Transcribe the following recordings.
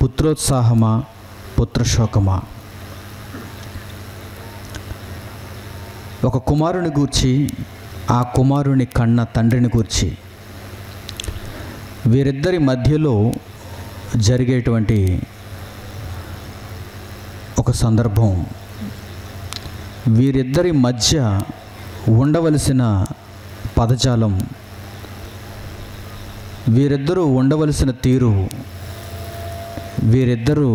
పుత్రోత్సాహమా, పుత్రశోకమా? ఒక కుమారుని గూర్చి, ఆ కుమారుని కన్న తండ్రిని గూర్చి, వీరిద్దరి మధ్యలో జరిగేటువంటి ఒక సందర్భం, వీరిద్దరి మధ్య ఉండవలసిన పదజాలం, వీరిద్దరూ ఉండవలసిన తీరు, వీరిద్దరూ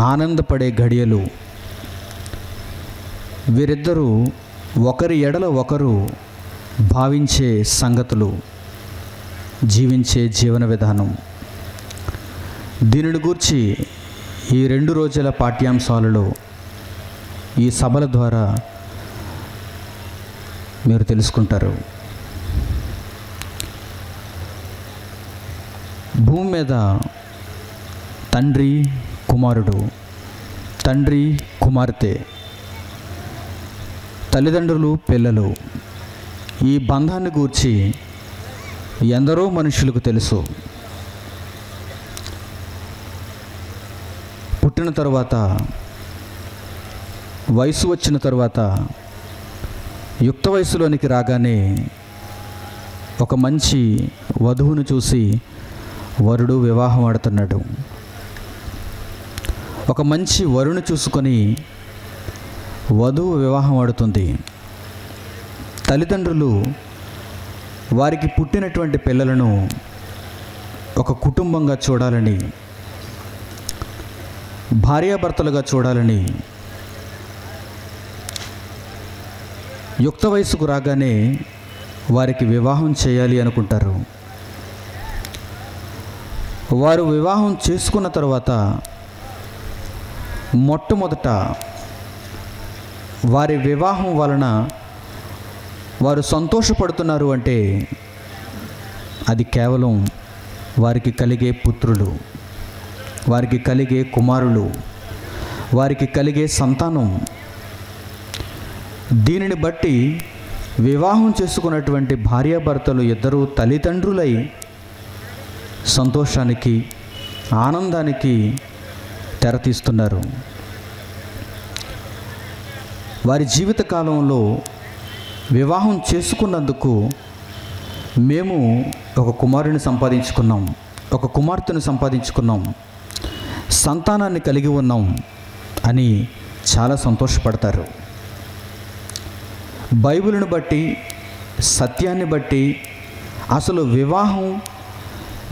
ఆనందపడే ఘడియలు, వీరిద్దరూ ఒకరి ఎడల ఒకరు భావించే సంగతులు, జీవించే జీవన విధానం, దీనిని గూర్చి ఈ 2 రోజుల పాఠ్యాంశాలలో ఈ సభల ద్వారా మీరు తెలుసుకుంటారు. భూమి మీద తండ్రి కుమారుడు, తండ్రి కుమార్తె, తల్లిదండ్రులు పిల్లలు, ఈ బంధాన్ని గూర్చి ఎందరో మనుషులకు తెలుసు. పుట్టిన తరువాత, వయసు వచ్చిన తరువాత, యుక్త వయసులోనికి రాగానే ఒక మంచి వధువును చూసి వరుడు వివాహం ఆడుతున్నాడు. ఒక మంచి వరుని చూసుకొని వధువు వివాహం ఆడుతుంది. తల్లిదండ్రులు వారికి పుట్టినటువంటి పిల్లలను ఒక కుటుంబంగా చూడాలని, భార్యాభర్తలుగా చూడాలని యుక్త వయసుకు రాగానే వారికి వివాహం చేయాలి అనుకుంటారు. వారు వివాహం చేసుకున్న తర్వాత మొట్టమొదట వారి వివాహం వలన వారు సంతోషపడుతున్నారు అంటే అది కేవలం వారికి కలిగే పుత్రులు, వారికి కలిగే కుమారులు, వారికి కలిగే సంతానం. దీనిని బట్టి వివాహం చేసుకున్నటువంటి భార్యాభర్తలు ఇద్దరూ తల్లిదండ్రులై సంతోషానికి, ఆనందానికి తెరతీస్తున్నారు. వారి జీవితకాలంలో వివాహం చేసుకున్నందుకు మేము ఒక కుమారుని సంపాదించుకున్నాం, ఒక కుమార్తెను సంపాదించుకున్నాం, సంతానాన్ని కలిగి ఉన్నాం అని చాలా సంతోషపడతారు. బైబిల్ను బట్టి, సత్యాన్ని బట్టి అసలు వివాహం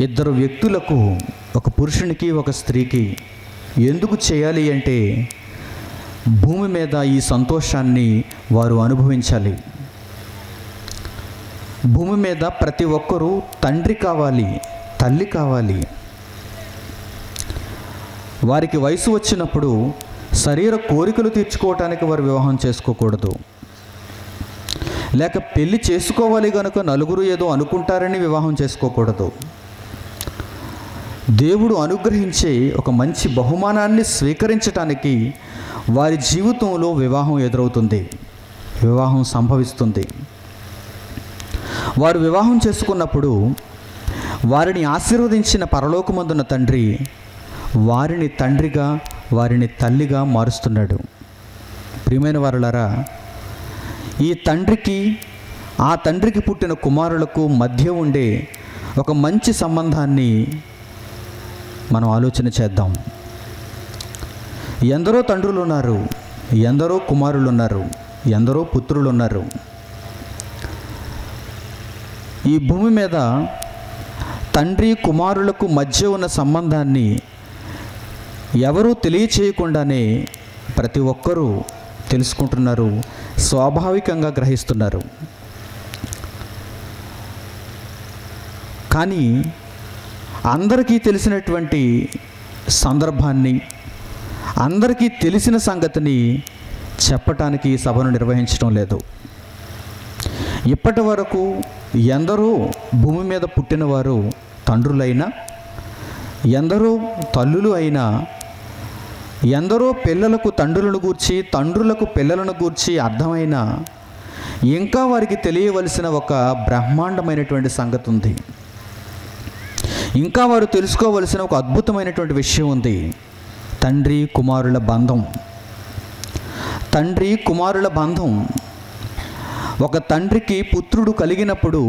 ఇద్దరు వ్యక్తులకు, ఒక పురుషునికి ఒక స్త్రీకి ఎందుకు చేయాలి అంటే భూమి మీద ఈ సంతోషాన్ని వారు అనుభవించాలి. భూమి మీద ప్రతి ఒక్కరూ తండ్రి కావాలి, తల్లి కావాలి. వారికి వయసు వచ్చినప్పుడు శరీర కోరికలు తీర్చుకోవటానికి వారు వివాహం చేసుకోకూడదు. లేక పెళ్లి చేసుకోవాలి కనుక నలుగురు ఏదో అనుకుంటారని వివాహం చేసుకోకూడదు. దేవుడు అనుగ్రహించే ఒక మంచి బహుమానాన్ని స్వీకరించటానికి వారి జీవితంలో వివాహం ఎదురవుతుంది, వివాహం సంభవిస్తుంది. వారు వివాహం చేసుకున్నప్పుడు వారిని ఆశీర్వదించిన పరలోకమందున్న తండ్రి వారిని తండ్రిగా, వారిని తల్లిగా మారుస్తున్నాడు. ప్రియమైన వారలారా, ఈ తండ్రికి, ఆ తండ్రికి పుట్టిన కుమారులకు మధ్య ఉండే ఒక మంచి సంబంధాన్ని మనం ఆలోచన చేద్దాం. ఎందరో తండ్రులు ఉన్నారు, ఎందరో కుమారులు ఉన్నారు, ఎందరో పుత్రులు ఉన్నారు. ఈ భూమి మీద తండ్రి కుమారులకు మధ్య ఉన్న సంబంధాన్ని ఎవరూ తెలియచేయకుండానే ప్రతి ఒక్కరూ తెలుసుకుంటున్నారు, స్వాభావికంగా గ్రహిస్తున్నారు. కానీ అందరికీ తెలిసినటువంటి సందర్భాన్ని, అందరికీ తెలిసిన సంగతిని చెప్పటానికి సభను నిర్వహించడం లేదు. ఇప్పటి వరకు ఎందరో భూమి మీద పుట్టినవారు తండ్రులైనా, ఎందరో తల్లులు అయినా, ఎందరో పిల్లలకు తండ్రులను గూర్చి, తండ్రులకు పిల్లలను గూర్చి అర్థమైన ఇంకా వారికి తెలియవలసిన ఒక బ్రహ్మాండమైనటువంటి సంగతి ఉంది. ఇంకా వారు తెలుసుకోవలసిన ఒక అద్భుతమైనటువంటి విషయం ఉంది. తండ్రి కుమారుల బంధం. తండ్రి కుమారుల బంధం. ఒక తండ్రికి పుత్రుడు కలిగినప్పుడు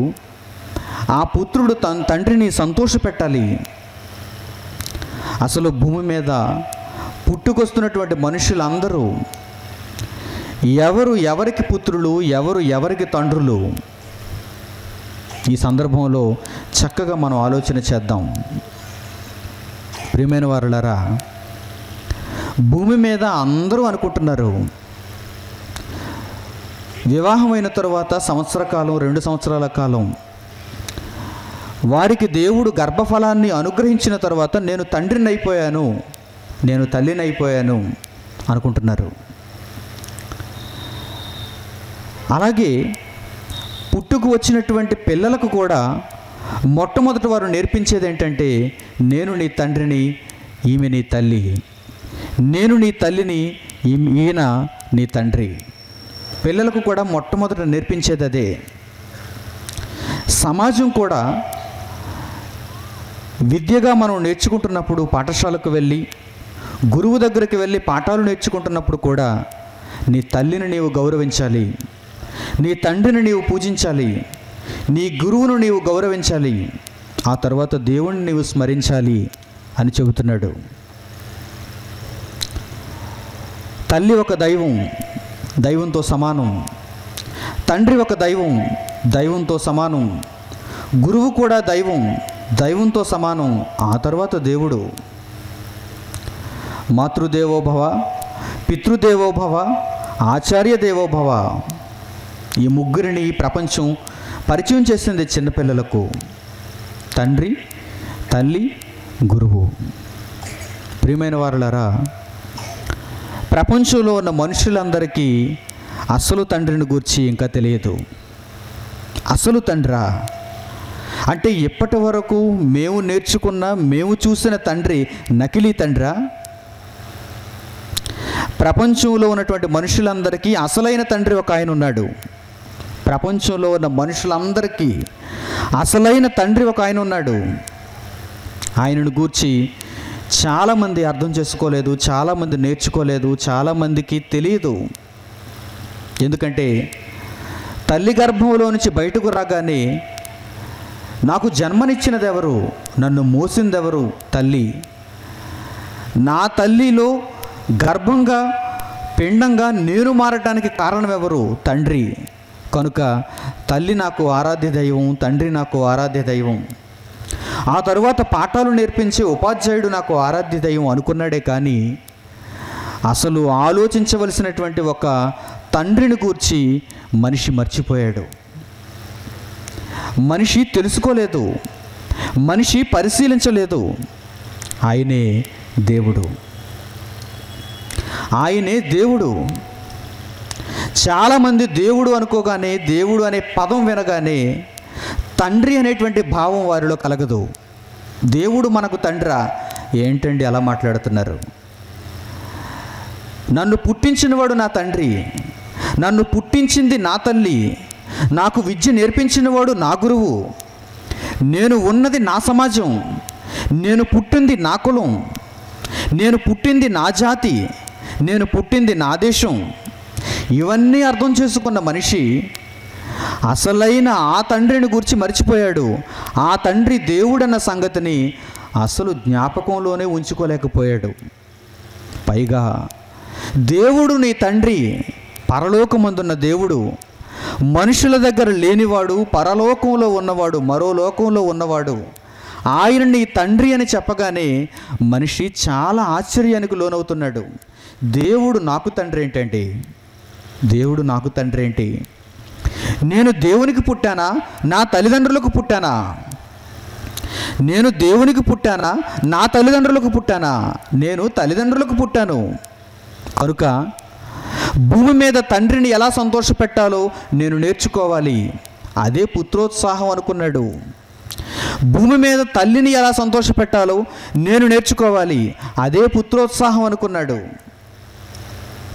ఆ పుత్రుడు తండ్రిని సంతోషపెట్టాలి. అసలు భూమి మీద పుట్టుకొస్తున్నటువంటి మనుషులందరూ ఎవరు ఎవరికి పుత్రులు, ఎవరు ఎవరికి తండ్రులు, ఈ సందర్భంలో చక్కగా మనం ఆలోచన చేద్దాం. ప్రియమైన వారులారా, భూమి మీద అందరూ అనుకుంటున్నారు వివాహమైన తరువాత సంవత్సర కాలం, 2 సంవత్సరాల కాలం వారికి దేవుడు గర్భఫలాన్ని అనుగ్రహించిన తర్వాత నేను తండ్రిని అయిపోయాను, నేను తల్లిని అయిపోయాను అనుకుంటున్నారు. అలాగే పుట్టుకు వచ్చినటువంటి పిల్లలకు కూడా మొట్టమొదటి వారు నేర్పించేది ఏంటంటే, నేను నీ తండ్రిని, ఈమె నీ తల్లి, నేను నీ తల్లిని, ఈయన నీ తండ్రి. పిల్లలకు కూడా మొట్టమొదట నేర్పించేది అదే. సమాజం కూడా విద్యగా మనం నేర్చుకుంటున్నప్పుడు, పాఠశాలకు వెళ్ళి గురువు దగ్గరికి వెళ్ళి పాఠాలు నేర్చుకుంటున్నప్పుడు కూడా నీ తల్లిని నీవు గౌరవించాలి, నీ తండ్రిని నీవు పూజించాలి, నీ గురువును నీవు గౌరవించాలి, ఆ తర్వాత దేవుణ్ణి నీవు స్మరించాలి అని చెబుతున్నాడు. తల్లి ఒక దైవం, దైవంతో సమానం. తండ్రి ఒక దైవం, దైవంతో సమానం. గురువు కూడా దైవం, దైవంతో సమానం. ఆ తర్వాత దేవుడు. మాతృదేవోభవ, పితృదేవోభవ, ఆచార్య దేవోభవ, ఈ ముగ్గురిని ఈ ప్రపంచం పరిచయం చేసింది చిన్నపిల్లలకు. తండ్రి, తల్లి, గురువు. ప్రియమైన వారులారా, ప్రపంచంలో ఉన్న మనుషులందరికీ అసలు తండ్రిని గూర్చి ఇంకా తెలియదు. అసలు తండ్రా అంటే ఇప్పటి వరకు మేము నేర్చుకున్న, మేము చూసిన తండ్రి నకిలీ తండ్రా? ప్రపంచంలో ఉన్నటువంటి మనుషులందరికీ అసలైన తండ్రి ఒక ఆయన ఉన్నాడు. ప్రపంచంలో ఉన్న మనుషులందరికీ అసలైన తండ్రి ఒక ఆయన ఉన్నాడు. ఆయనను గూర్చి చాలామంది అర్థం చేసుకోలేదు, చాలామంది నేర్చుకోలేదు, చాలామందికి తెలియదు. ఎందుకంటే తల్లి గర్భంలో నుంచి బయటకు రాగానే నాకు జన్మనిచ్చినది ఎవరు, నన్ను మోసిందెవరు, తల్లి. నా తల్లిలో గర్భంగా పిండంగా నేను మారటానికి కారణం ఎవరు, తండ్రి. కనుక తల్లి నాకు ఆరాధ్య దైవం, తండ్రి నాకు ఆరాధ్య దైవం. ఆ తరువాత పాఠాలు నేర్పించే ఉపాధ్యాయుడు నాకు ఆరాధ్య దైవం అనుకున్నాడే కానీ అసలు ఆలోచించవలసినటువంటి ఒక తండ్రిని గూర్చి మనిషి మర్చిపోయాడు. మనిషి తెలుసుకోలేదు, మనిషి పరిశీలించలేదు. ఆయనే దేవుడు, ఆయనే దేవుడు. చాలామంది దేవుడు అనుకోగానే, దేవుడు అనే పదం వినగానే తండ్రి అనేటువంటి భావం వారిలో కలగదు. దేవుడు మనకు తండ్రా? ఏంటండి అలా మాట్లాడుతున్నారు? నన్ను పుట్టించినవాడు నా తండ్రి, నన్ను పుట్టించింది నా తల్లి, నాకు విద్య నేర్పించినవాడు నా గురువు, నేను ఉన్నది నా సమాజం, నేను పుట్టింది నా కులం, నేను పుట్టింది నా జాతి, నేను పుట్టింది నా దేశం. ఇవన్నీ అర్థం చేసుకున్న మనిషి అసలైన ఆ తండ్రిని గురించి మర్చిపోయాడు. ఆ తండ్రి దేవుడన్న సంగతిని అసలు జ్ఞాపకంలోనే ఉంచుకోలేకపోయాడు. పైగా దేవుడు నీ తండ్రి, పరలోకమందున్న దేవుడు, మనుషుల దగ్గర లేనివాడు, పరలోకంలో ఉన్నవాడు, మరో లోకంలో ఉన్నవాడు, ఆయన నీ తండ్రి అని చెప్పగానే మనిషి చాలా ఆశ్చర్యానికి లోనవుతున్నాడు. దేవుడు నాకు తండ్రి ఏంటండి? దేవుడు నాకు తండ్రి ఏంటి? నేను దేవునికి పుట్టానా, నా తల్లిదండ్రులకు పుట్టానా? నేను దేవునికి పుట్టానా, నా తల్లిదండ్రులకు పుట్టానా? నేను తల్లిదండ్రులకు పుట్టాను. కనుక భూమి మీద తండ్రిని ఎలా సంతోషపెట్టాలో నేను నేర్చుకోవాలి. అదే పుత్రోత్సాహం అనుకున్నాడు. భూమి మీద తల్లిని ఎలా సంతోషపెట్టాలో నేను నేర్చుకోవాలి. అదే పుత్రోత్సాహం అనుకున్నాడు.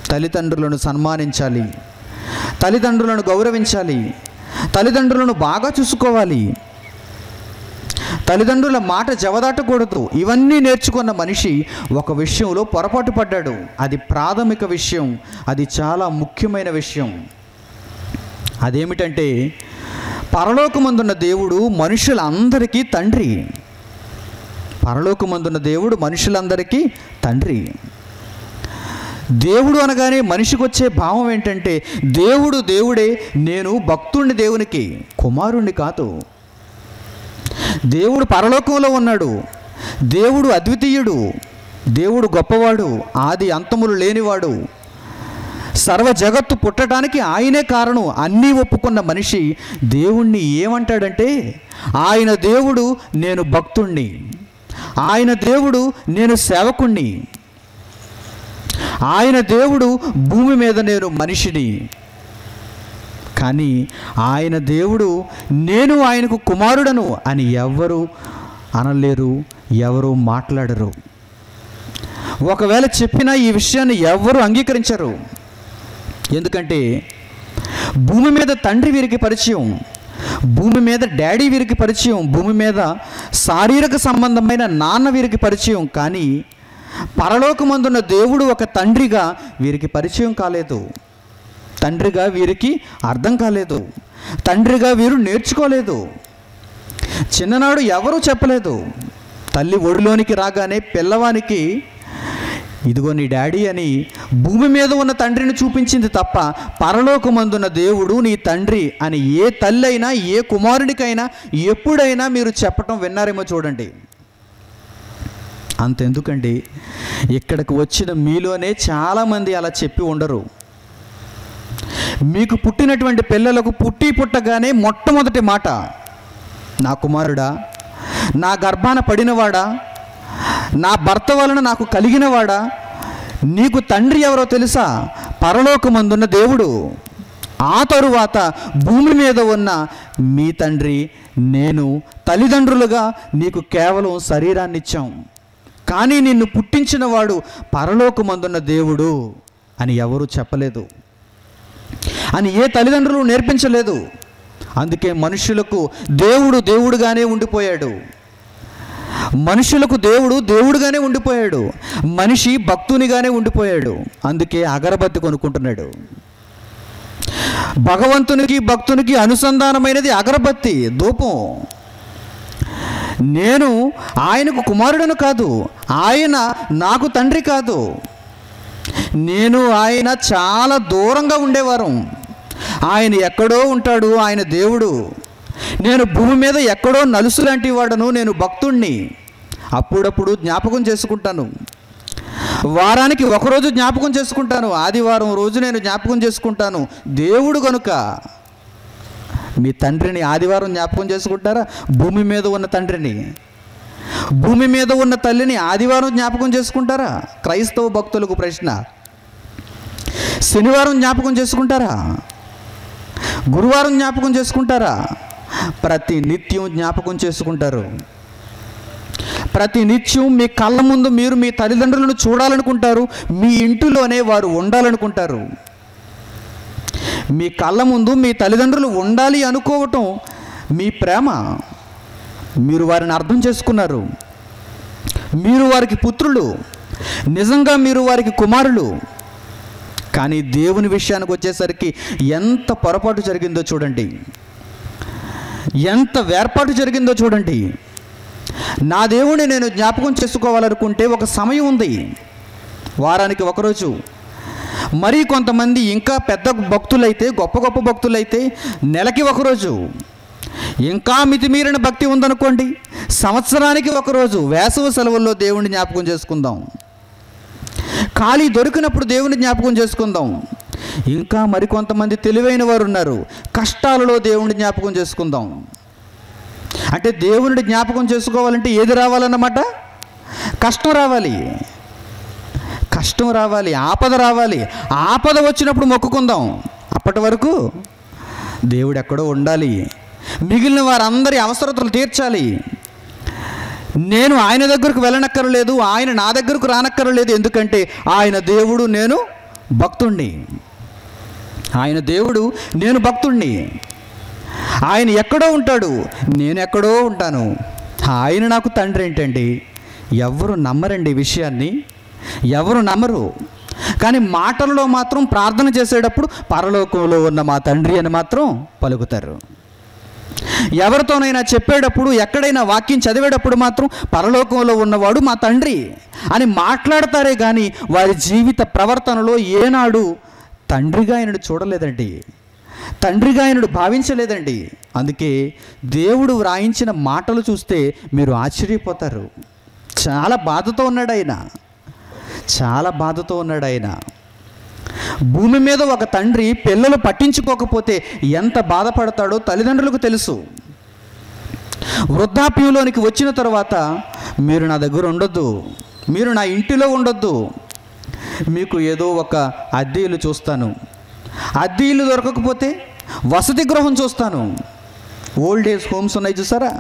తల్లిదండ్రులను సన్మానించాలి, తల్లిదండ్రులను గౌరవించాలి, తల్లిదండ్రులను బాగా చూసుకోవాలి, తల్లిదండ్రుల మాట జవదాటకూడదు. ఇవన్నీ నేర్చుకున్న మనిషి ఒక విషయంలో పొరపాటు పడ్డాడు. అది ప్రాథమిక విషయం, అది చాలా ముఖ్యమైన విషయం. అదేమిటంటే, పరలోకమందున్న దేవుడు మనుషులందరికీ తండ్రి. పరలోకమందున్న దేవుడు మనుషులందరికీ తండ్రి. దేవుడు అనగానే మనిషికి వచ్చే భావం ఏంటంటే, దేవుడు దేవుడే, నేను భక్తుణ్ణి, దేవునికి కుమారుణ్ణి కాదు. దేవుడు పరలోకంలో ఉన్నాడు, దేవుడు అద్వితీయుడు, దేవుడు గొప్పవాడు, ఆది అంతములు లేనివాడు, సర్వ జగత్తు పుట్టడానికి ఆయనే కారణం. అన్నీ ఒప్పుకున్న మనిషి దేవుణ్ణి ఏమంటాడంటే, ఆయన దేవుడు నేను భక్తుణ్ణి, ఆయన దేవుడు నేను సేవకుణ్ణి, ఆయన దేవుడు భూమి మీద నేను మనిషిని. కానీ ఆయన దేవుడు నేను ఆయనకు కుమారుడను అని ఎవరు అనలేరు, ఎవరు మాట్లాడరు. ఒకవేళ చెప్పినా ఈ విషయాన్ని ఎవరు అంగీకరించరు. ఎందుకంటే భూమి మీద తండ్రి వీరికి పరిచయం, భూమి మీద డాడీ వీరికి పరిచయం, భూమి మీద శారీరక సంబంధమైన నాన్న వీరికి పరిచయం. కానీ పరలోకమందున్న దేవుడు ఒక తండ్రిగా వీరికి పరిచయం కాలేదు, తండ్రిగా వీరికి అర్థం కాలేదు, తండ్రిగా వీరు నేర్చుకోలేదు. చిన్ననాడు ఎవరూ చెప్పలేదు. తల్లి ఒడిలోనికి రాగానే పిల్లవానికి ఇదిగో నీ డాడీ అని భూమి మీద ఉన్న తండ్రిని చూపించింది తప్ప, పరలోకమందున్న దేవుడు నీ తండ్రి అని ఏ తల్లి అయినా ఏ కుమారుడికైనా ఎప్పుడైనా మీరు చెప్పటం విన్నారేమో చూడండి. అంతెందుకండి, ఇక్కడికి వచ్చిన మీలోనే చాలామంది అలా చెప్పి ఉండరు. మీకు పుట్టినటువంటి పిల్లలకు పుట్టగానే మొట్టమొదటి మాట, నా కుమారుడా, నా గర్భాన పడినవాడా, నా భర్త వలన నాకు కలిగినవాడా, నీకు తండ్రి ఎవరో తెలుసా? పరలోకమందున్న దేవుడు. ఆ తరువాత భూమి మీద ఉన్న మీ తండ్రి నేను తల్లిదండ్రులుగా నీకు కేవలం శరీరాన్ని ఇచ్చాం, కానీ నిన్ను పుట్టించిన వాడు పరలోకమందున్న దేవుడు అని ఎవరు చెప్పలేదు, అని ఏ తల్లిదండ్రులు నేర్పించలేదు. అందుకే మనుషులకు దేవుడు దేవుడుగానే ఉండిపోయాడు, మనుషులకు దేవుడు దేవుడుగానే ఉండిపోయాడు, మనిషి భక్తునిగానే ఉండిపోయాడు. అందుకే అగరబత్తి కొనుక్కుంటున్నాడు. భగవంతునికి భక్తునికి అనుసంధానమైనది అగరబత్తి, ధూపం. నేను ఆయనకు కుమారుడను కాదు, ఆయన నాకు తండ్రి కాదు, నేను ఆయన చాలా దూరంగా ఉండేవారు. ఆయన ఎక్కడో ఉంటాడు, ఆయన దేవుడు. నేను భూమి మీద ఎక్కడో నలుసు లాంటి వాడను, నేను భక్తుణ్ణి. అప్పుడప్పుడు జ్ఞాపకం చేసుకుంటాను, వారానికి ఒకరోజు జ్ఞాపకం చేసుకుంటాను, ఆదివారం రోజు నేను జ్ఞాపకం చేసుకుంటాను. దేవుడు కనుక మీ తండ్రిని ఆదివారం జ్ఞాపకం చేసుకుంటారా? భూమి మీద ఉన్న తండ్రిని, భూమి మీద ఉన్న తల్లిని ఆదివారం జ్ఞాపకం చేసుకుంటారా? క్రైస్తవ భక్తులకు ప్రశ్న. శనివారం జ్ఞాపకం చేసుకుంటారా? గురువారం జ్ఞాపకం చేసుకుంటారా? ప్రతి నిత్యం జ్ఞాపకం చేసుకుంటారు. ప్రతి నిత్యం మీ కళ్ళ ముందు మీరు మీ తల్లిదండ్రులను చూడాలనుకుంటారు, మీ ఇంటిలోనే వారు ఉండాలనుకుంటారు. మీ కళ్ళ ముందు మీ తల్లిదండ్రులు ఉండాలి అనుకోవటం మీ ప్రేమ. మీరు వారిని అర్థం చేసుకున్నారు, మీరు వారికి పుత్రులు, నిజంగా మీరు వారికి కుమారులు. కానీ దేవుని విషయానికి వచ్చేసరికి ఎంత పొరపాటు జరిగిందో చూడండి, ఎంత వేర్పాటు జరిగిందో చూడండి. నా దేవుడిని నేను జ్ఞాపకం చేసుకోవాలనుకుంటే ఒక సమయం ఉంది, వారానికి ఒకరోజు. మరి కొంతమంది ఇంకా పెద్ద భక్తులైతే, గొప్ప గొప్ప భక్తులైతే నెలకి ఒకరోజు. ఇంకా మితిమీరిన భక్తి ఉందనుకోండి, సంవత్సరానికి ఒకరోజు. వేసవి సెలవుల్లో దేవుణ్ణి జ్ఞాపకం చేసుకుందాం, ఖాళీ దొరికినప్పుడు దేవుని జ్ఞాపకం చేసుకుందాం. ఇంకా మరికొంతమంది తెలివైన వారు ఉన్నారు, కష్టాలలో దేవుని జ్ఞాపకం చేసుకుందాం. అంటే దేవుని జ్ఞాపకం చేసుకోవాలంటే ఏది రావాలన్నమాట? కష్టం రావాలి, కష్టం రావాలి, ఆపద రావాలి. ఆపద వచ్చినప్పుడు మొక్కుకుందాం. అప్పటి వరకు దేవుడు ఎక్కడో ఉండాలి, మిగిలిన వారందరి అవసరతలు తీర్చాలి. నేను ఆయన దగ్గరకు వెళ్ళనక్కర్లేదు, ఆయన నా దగ్గరకు రానక్కర్లేదు. ఎందుకంటే ఆయన దేవుడు, నేను భక్తుణ్ణి. ఆయన దేవుడు, నేను భక్తుణ్ణి. ఆయన ఎక్కడో ఉంటాడు, నేను ఎక్కడో ఉంటాను. ఆయన నాకు తండ్రి ఏంటండి? ఎవరు నమ్మరండి ఈ విషయాన్ని, ఎవరు నమ్మరు. కానీ మాటలలో మాత్రం ప్రార్థన చేసేటప్పుడు పరలోకంలో ఉన్న మా తండ్రి అని మాత్రం పలుకుతారు. ఎవరితోనైనా చెప్పేటప్పుడు, ఎక్కడైనా వాక్యం చదివేటప్పుడు మాత్రం పరలోకంలో ఉన్నవాడు మా తండ్రి అని మాట్లాడతారే కానీ వారి జీవిత ప్రవర్తనలో ఏనాడు తండ్రిగా ఆయనను చూడలేదండి, తండ్రిగా ఆయనను భావించలేదండి. అందుకే దేవుడు వ్రాయించిన మాటలు చూస్తే మీరు ఆశ్చర్యపోతారు. చాలా బాధతో ఉన్నాడు ఆయన, చాలా బాధతో ఉన్నాడు ఆయన. భూమి మీద ఒక తండ్రి పిల్లలు పట్టించుకోకపోతే ఎంత బాధపడతాడో తల్లిదండ్రులకు తెలుసు. వృద్ధాప్యంలోనికి వచ్చిన తర్వాత మీరు నా దగ్గర ఉండొద్దు, మీరు నా ఇంటిలో ఉండొద్దు, మీకు ఏదో ఒక అద్దె ఇల్లు చూస్తాను, అద్దె ఇల్లు దొరకకపోతే వసతి గృహం చూస్తాను, ఓల్డ్ ఏజ్ హోమ్స్ ఉన్నాయి చూసారా,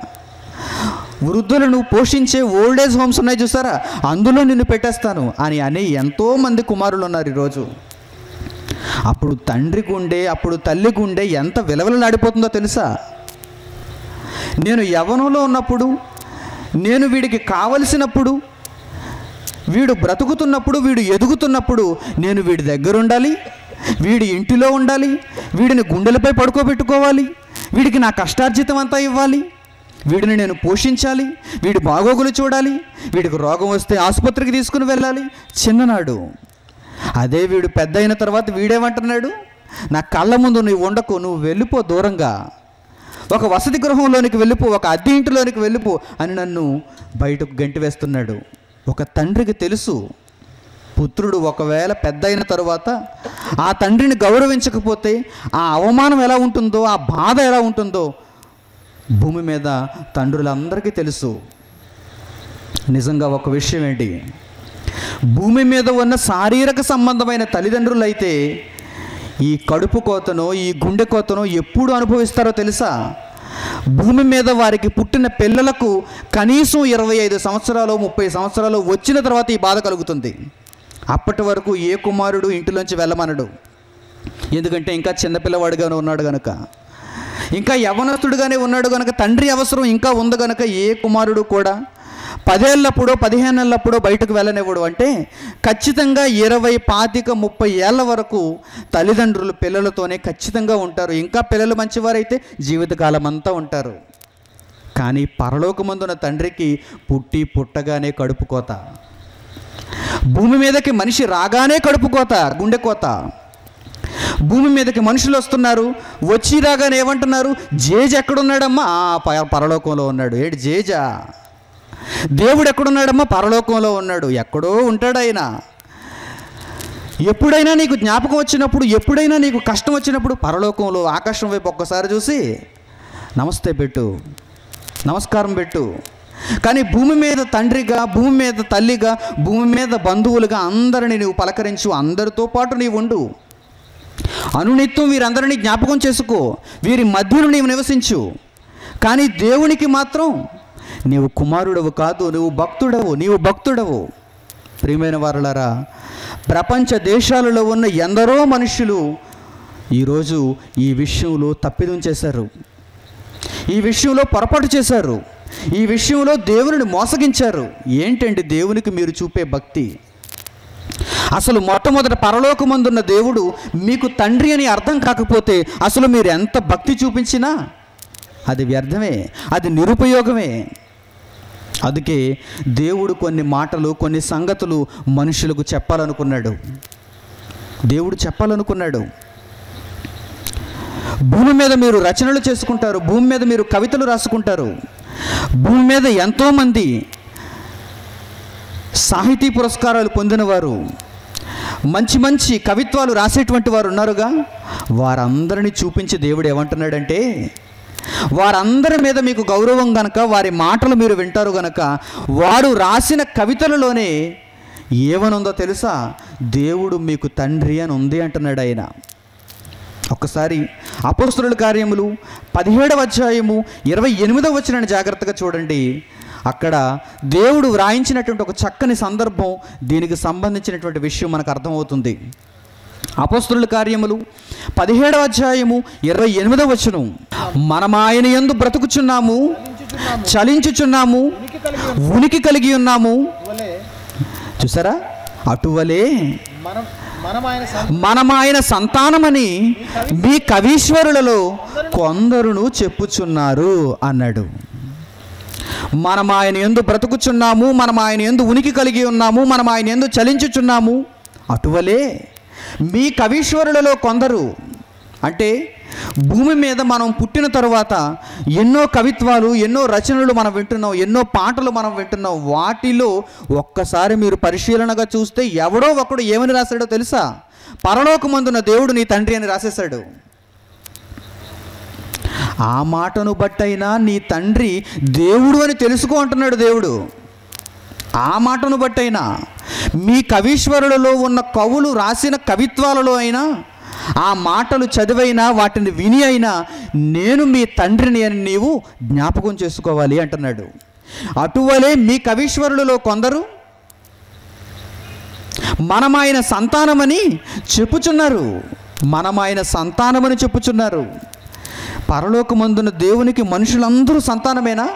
వృద్ధులను పోషించే ఓల్డ్ ఏజ్ హోమ్స్ ఉన్నాయి చూసారా, అందులో నిన్ను పెట్టేస్తాను అని ఎంతోమంది కుమారులు ఉన్నారు ఈరోజు. అప్పుడు తండ్రి గుండె, అప్పుడు తల్లి గుండె ఎంత విలవిలలాడిపోతుందో తెలుసా? నేను యవ్వనంలో ఉన్నప్పుడు, నేను వీడికి కావలసినప్పుడు, వీడు బ్రతుకుతున్నప్పుడు, వీడు ఎదుగుతున్నప్పుడు నేను వీడి దగ్గర ఉండాలి, వీడి ఇంటిలో ఉండాలి, వీడిని గుండెలపై పడుకోబెట్టుకోవాలి, వీడికి నా కష్టార్జితం అంతా ఇవ్వాలి, వీడిని నేను పోషించాలి, వీడి బాగోగులు చూడాలి, వీడికి రోగం వస్తే ఆసుపత్రికి తీసుకుని వెళ్ళాలి. చిన్ననాడు అదే వీడు పెద్ద అయిన తర్వాత వీడేమంటున్నాడు? నా కళ్ళ ముందు నువ్వు ఉండకు, నువ్వు వెళ్ళిపో దూరంగా, ఒక వసతి గృహంలోనికి వెళ్ళిపో, ఒక అద్దె ఇంటిలోనికి వెళ్ళిపో అని నన్ను బయటకు గంటి వేస్తున్నాడు. ఒక తండ్రికి తెలుసు, పుత్రుడు ఒకవేళ పెద్ద అయిన తరువాత ఆ తండ్రిని గౌరవించకపోతే ఆ అవమానం ఎలా ఉంటుందో, ఆ బాధ ఎలా ఉంటుందో భూమి మీద తండ్రులందరికీ తెలుసు. నిజంగా ఒక విషయం ఏంటి, భూమి మీద ఉన్న శారీరక సంబంధమైన తల్లిదండ్రులు అయితే ఈ కడుపు కోతనో, ఈ గుండె కోతనో ఎప్పుడు అనుభవిస్తారో తెలుసా? భూమి మీద వారికి పుట్టిన పిల్లలకు కనీసం 25 సంవత్సరాలు 30 సంవత్సరాలు వచ్చిన తర్వాత ఈ బాధ కలుగుతుంది. అప్పటి వరకు ఏ కుమారుడు ఇంటిలోంచి వెళ్ళమనడు, ఎందుకంటే ఇంకా చిన్నపిల్లవాడిగానే ఉన్నాడు కనుక, ఇంకా యవ్వనస్తుడుగానే ఉన్నాడు కనుక, తండ్రి అవసరం ఇంకా ఉంది కనుక ఏ కుమారుడు కూడా 10 ఏళ్ళప్పుడో 15 ఏళ్ళప్పుడో బయటకు వెళ్ళనివ్వడు. అంటే ఖచ్చితంగా 20, 25, 30 ఏళ్ళ వరకు తల్లిదండ్రులు పిల్లలతోనే ఖచ్చితంగా ఉంటారు. ఇంకా పిల్లలు మంచివారైతే జీవితకాలం అంతా ఉంటారు. కానీ పరలోకమందున తండ్రికి పుట్టగానే కడుపు కోత, భూమి మీదకి మనిషి రాగానే కడుపు కోత, గుండె కోత. భూమి మీదకి మనుషులు వస్తున్నారు, వచ్చి రాగానే ఏమంటున్నారు? జేజు ఎక్కడున్నాడమ్మా? పరలోకంలో ఉన్నాడు. ఏడు జేజా? దేవుడు ఎక్కడున్నాడమ్మా? పరలోకంలో ఉన్నాడు. ఎక్కడో ఉంటాడు ఆయన. ఎప్పుడైనా నీకు జ్ఞాపకం వచ్చినప్పుడు, ఎప్పుడైనా నీకు కష్టం వచ్చినప్పుడు పరలోకంలో ఆకాశం వైపు ఒక్కసారి చూసి నమస్తే పెట్టు, నమస్కారం పెట్టు. కానీ భూమి మీద తండ్రిగా, భూమి మీద తల్లిగా, భూమి మీద బంధువులుగా అందరినీ నీవు పలకరించు, అందరితో పాటు నీవు ఉండు, అనునిత్యం వీరందరినీ జ్ఞాపకం చేసుకో, వీరి మధ్యలో నీవు నివసించు. కానీ దేవునికి మాత్రం నీవు కుమారుడవు కాదు, నీవు భక్తుడవు. ప్రియమైన వారలారా, ప్రపంచ దేశాలలో ఉన్న ఎందరో మనుషులు ఈరోజు ఈ విషయంలో తప్పిదం చేశారు, ఈ విషయంలో పొరపాటు చేశారు, ఈ విషయంలో దేవునిని మోసగించారు. ఏంటండి దేవునికి మీరు చూపే భక్తి? అసలు మొట్టమొదట పరలోకమందున్న దేవుడు మీకు తండ్రి అని అర్థం కాకపోతే అసలు మీరు ఎంత భక్తి చూపించినా అది వ్యర్థమే, అది నిరుపయోగమే. అందుకే దేవుడు కొన్ని మాటలు, కొన్ని సంగతులు మనుషులకు చెప్పాలనుకున్నాడు. దేవుడు చెప్పాలనుకున్నాడు. భూమి మీద మీరు రచనలు చేసుకుంటారు, భూమి మీద మీరు కవితలు రాసుకుంటారు, భూమి మీద ఎంతోమంది సాహితీ పురస్కారాలు పొందినవారు, మంచి మంచి కవిత్వాలు రాసేటువంటి వారు ఉన్నారుగా. వారందరినీ చూపించి దేవుడు ఏమంటున్నాడంటే, వారందరి మీద మీకు గౌరవం గనక, వారి మాటలు మీరు వింటారు గనక, వారు రాసిన కవితలలోనే ఏమనుందో తెలుసా? దేవుడు మీకు తండ్రి అని ఉంది అంటున్నాడు ఆయన. ఒక్కసారి అపోస్తలుల కార్యములు 17వ అధ్యాయము 28వ వచనాన్ని జాగ్రత్తగా చూడండి. అక్కడ దేవుడు వ్రాయించినటువంటి ఒక చక్కని సందర్భం, దీనికి సంబంధించినటువంటి విషయం మనకు అర్థమవుతుంది. అపోస్తలుల కార్యములు 17వ అధ్యాయము 28వ వచనం, మనం ఆయన యందు బ్రతుకుచున్నాము, చలించుచున్నాము, ఉనికి కలిగి ఉన్నాము. చూసారా, అటువలే మనం ఆయన సంతానమని మీ కవీశ్వరులలో కొందరును చెప్పుచున్నారు అన్నాడు. మనం ఆయన యందు బ్రతుకుచున్నాము, మనం ఆయన యందు ఉనికి కలిగి ఉన్నాము, మనం ఆయన యందు చలించుచున్నాము. అటువలే మీ కవీశ్వరులలో కొందరు, అంటే భూమి మీద మనం పుట్టిన తరువాత ఎన్నో కవిత్వాలు, ఎన్నో రచనలు మనం వింటున్నాం, ఎన్నో పాటలు మనం వింటున్నాం. వాటిలో ఒక్కసారి మీరు పరిశీలనగా చూస్తే ఎవడో ఒకడు ఏమని రాశాడో తెలుసా? పరలోకమందున్న దేవుడు నీ తండ్రి అని రాసేశాడు. ఆ మాటను బట్టైనా నీ తండ్రి దేవుడు అని తెలుసుకో అంటున్నాడు దేవుడు. ఆ మాటను బట్టైనా, మీ కవీశ్వరులలో ఉన్న కవులు రాసిన కవిత్వాలలో అయినా, ఆ మాటలు చదివైనా, వాటిని విని అయినా నేను మీ తండ్రిని అని నీవు జ్ఞాపకం చేసుకోవాలి అంటున్నాడు. అటువలే మీ కవీశ్వరులలో కొందరు మనం ఆయన సంతానమని చెప్పుచున్నారు. మనం ఆయన సంతానమని చెప్పుచున్నారు. పరలోకమందున్న దేవునికి మనుషులందరూ సంతానమేనా?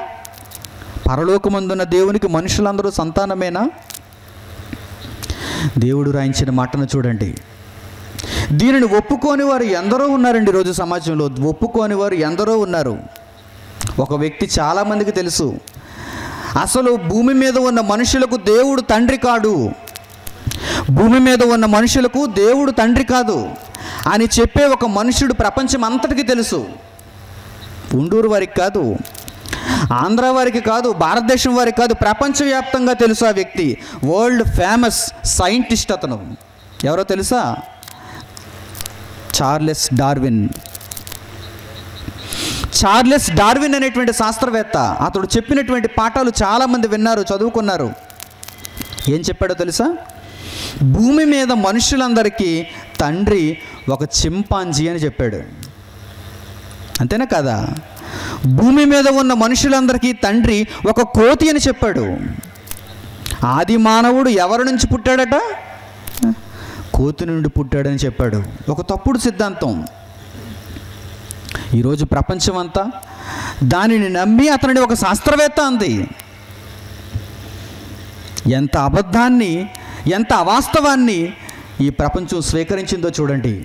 పరలోకమందున్న దేవునికి మనుషులందరూ సంతానమేనా? దేవుడు రాయించిన మాటను చూడండి. దీనిని ఒప్పుకోని వారు ఎందరో ఉన్నారండి. రోజు సమాజంలో ఒప్పుకోని వారు ఎందరో ఉన్నారు. ఒక వ్యక్తి చాలామందికి తెలుసు, అసలు భూమి మీద ఉన్న మనుషులకు దేవుడు తండ్రి కాడు, భూమి మీద ఉన్న మనుషులకు దేవుడు తండ్రి కాదు అని చెప్పే ఒక మనుషుడు ప్రపంచం అంతటికి తెలుసు. ఉండూరు వారికి కాదు, ఆంధ్ర వారికి కాదు, భారతదేశం వారికి కాదు, ప్రపంచవ్యాప్తంగా తెలుసు ఆ వ్యక్తి. వరల్డ్ ఫేమస్ సైంటిస్ట్ అతను. ఎవరో తెలుసా? Charles Darwin. చార్లెస్ డార్విన్ అనేటువంటి శాస్త్రవేత్త. అతడు చెప్పినటువంటి పాఠాలు చాలామంది విన్నారు, చదువుకున్నారు. ఏం చెప్పాడో తెలుసా? భూమి మీద మనుషులందరికీ తండ్రి ఒక చింపాంజీ అని చెప్పాడు. అంతేనా కదా? భూమి మీద ఉన్న మనుషులందరికీ తండ్రి ఒక కోతి అని చెప్పాడు. ఆది మానవుడు ఎవరి నుంచి పుట్టాడట? కోతి నుండి పుట్టాడని చెప్పాడు. ఒక తప్పుడు సిద్ధాంతం. ఈరోజు ప్రపంచం అంతా దానిని నమ్మి అతనిని ఒక శాస్త్రవేత్త అంది. ఎంత అబద్ధాన్ని, ఎంత అవాస్తవాన్ని ఈ ప్రపంచం స్వీకరించిందో చూడండి.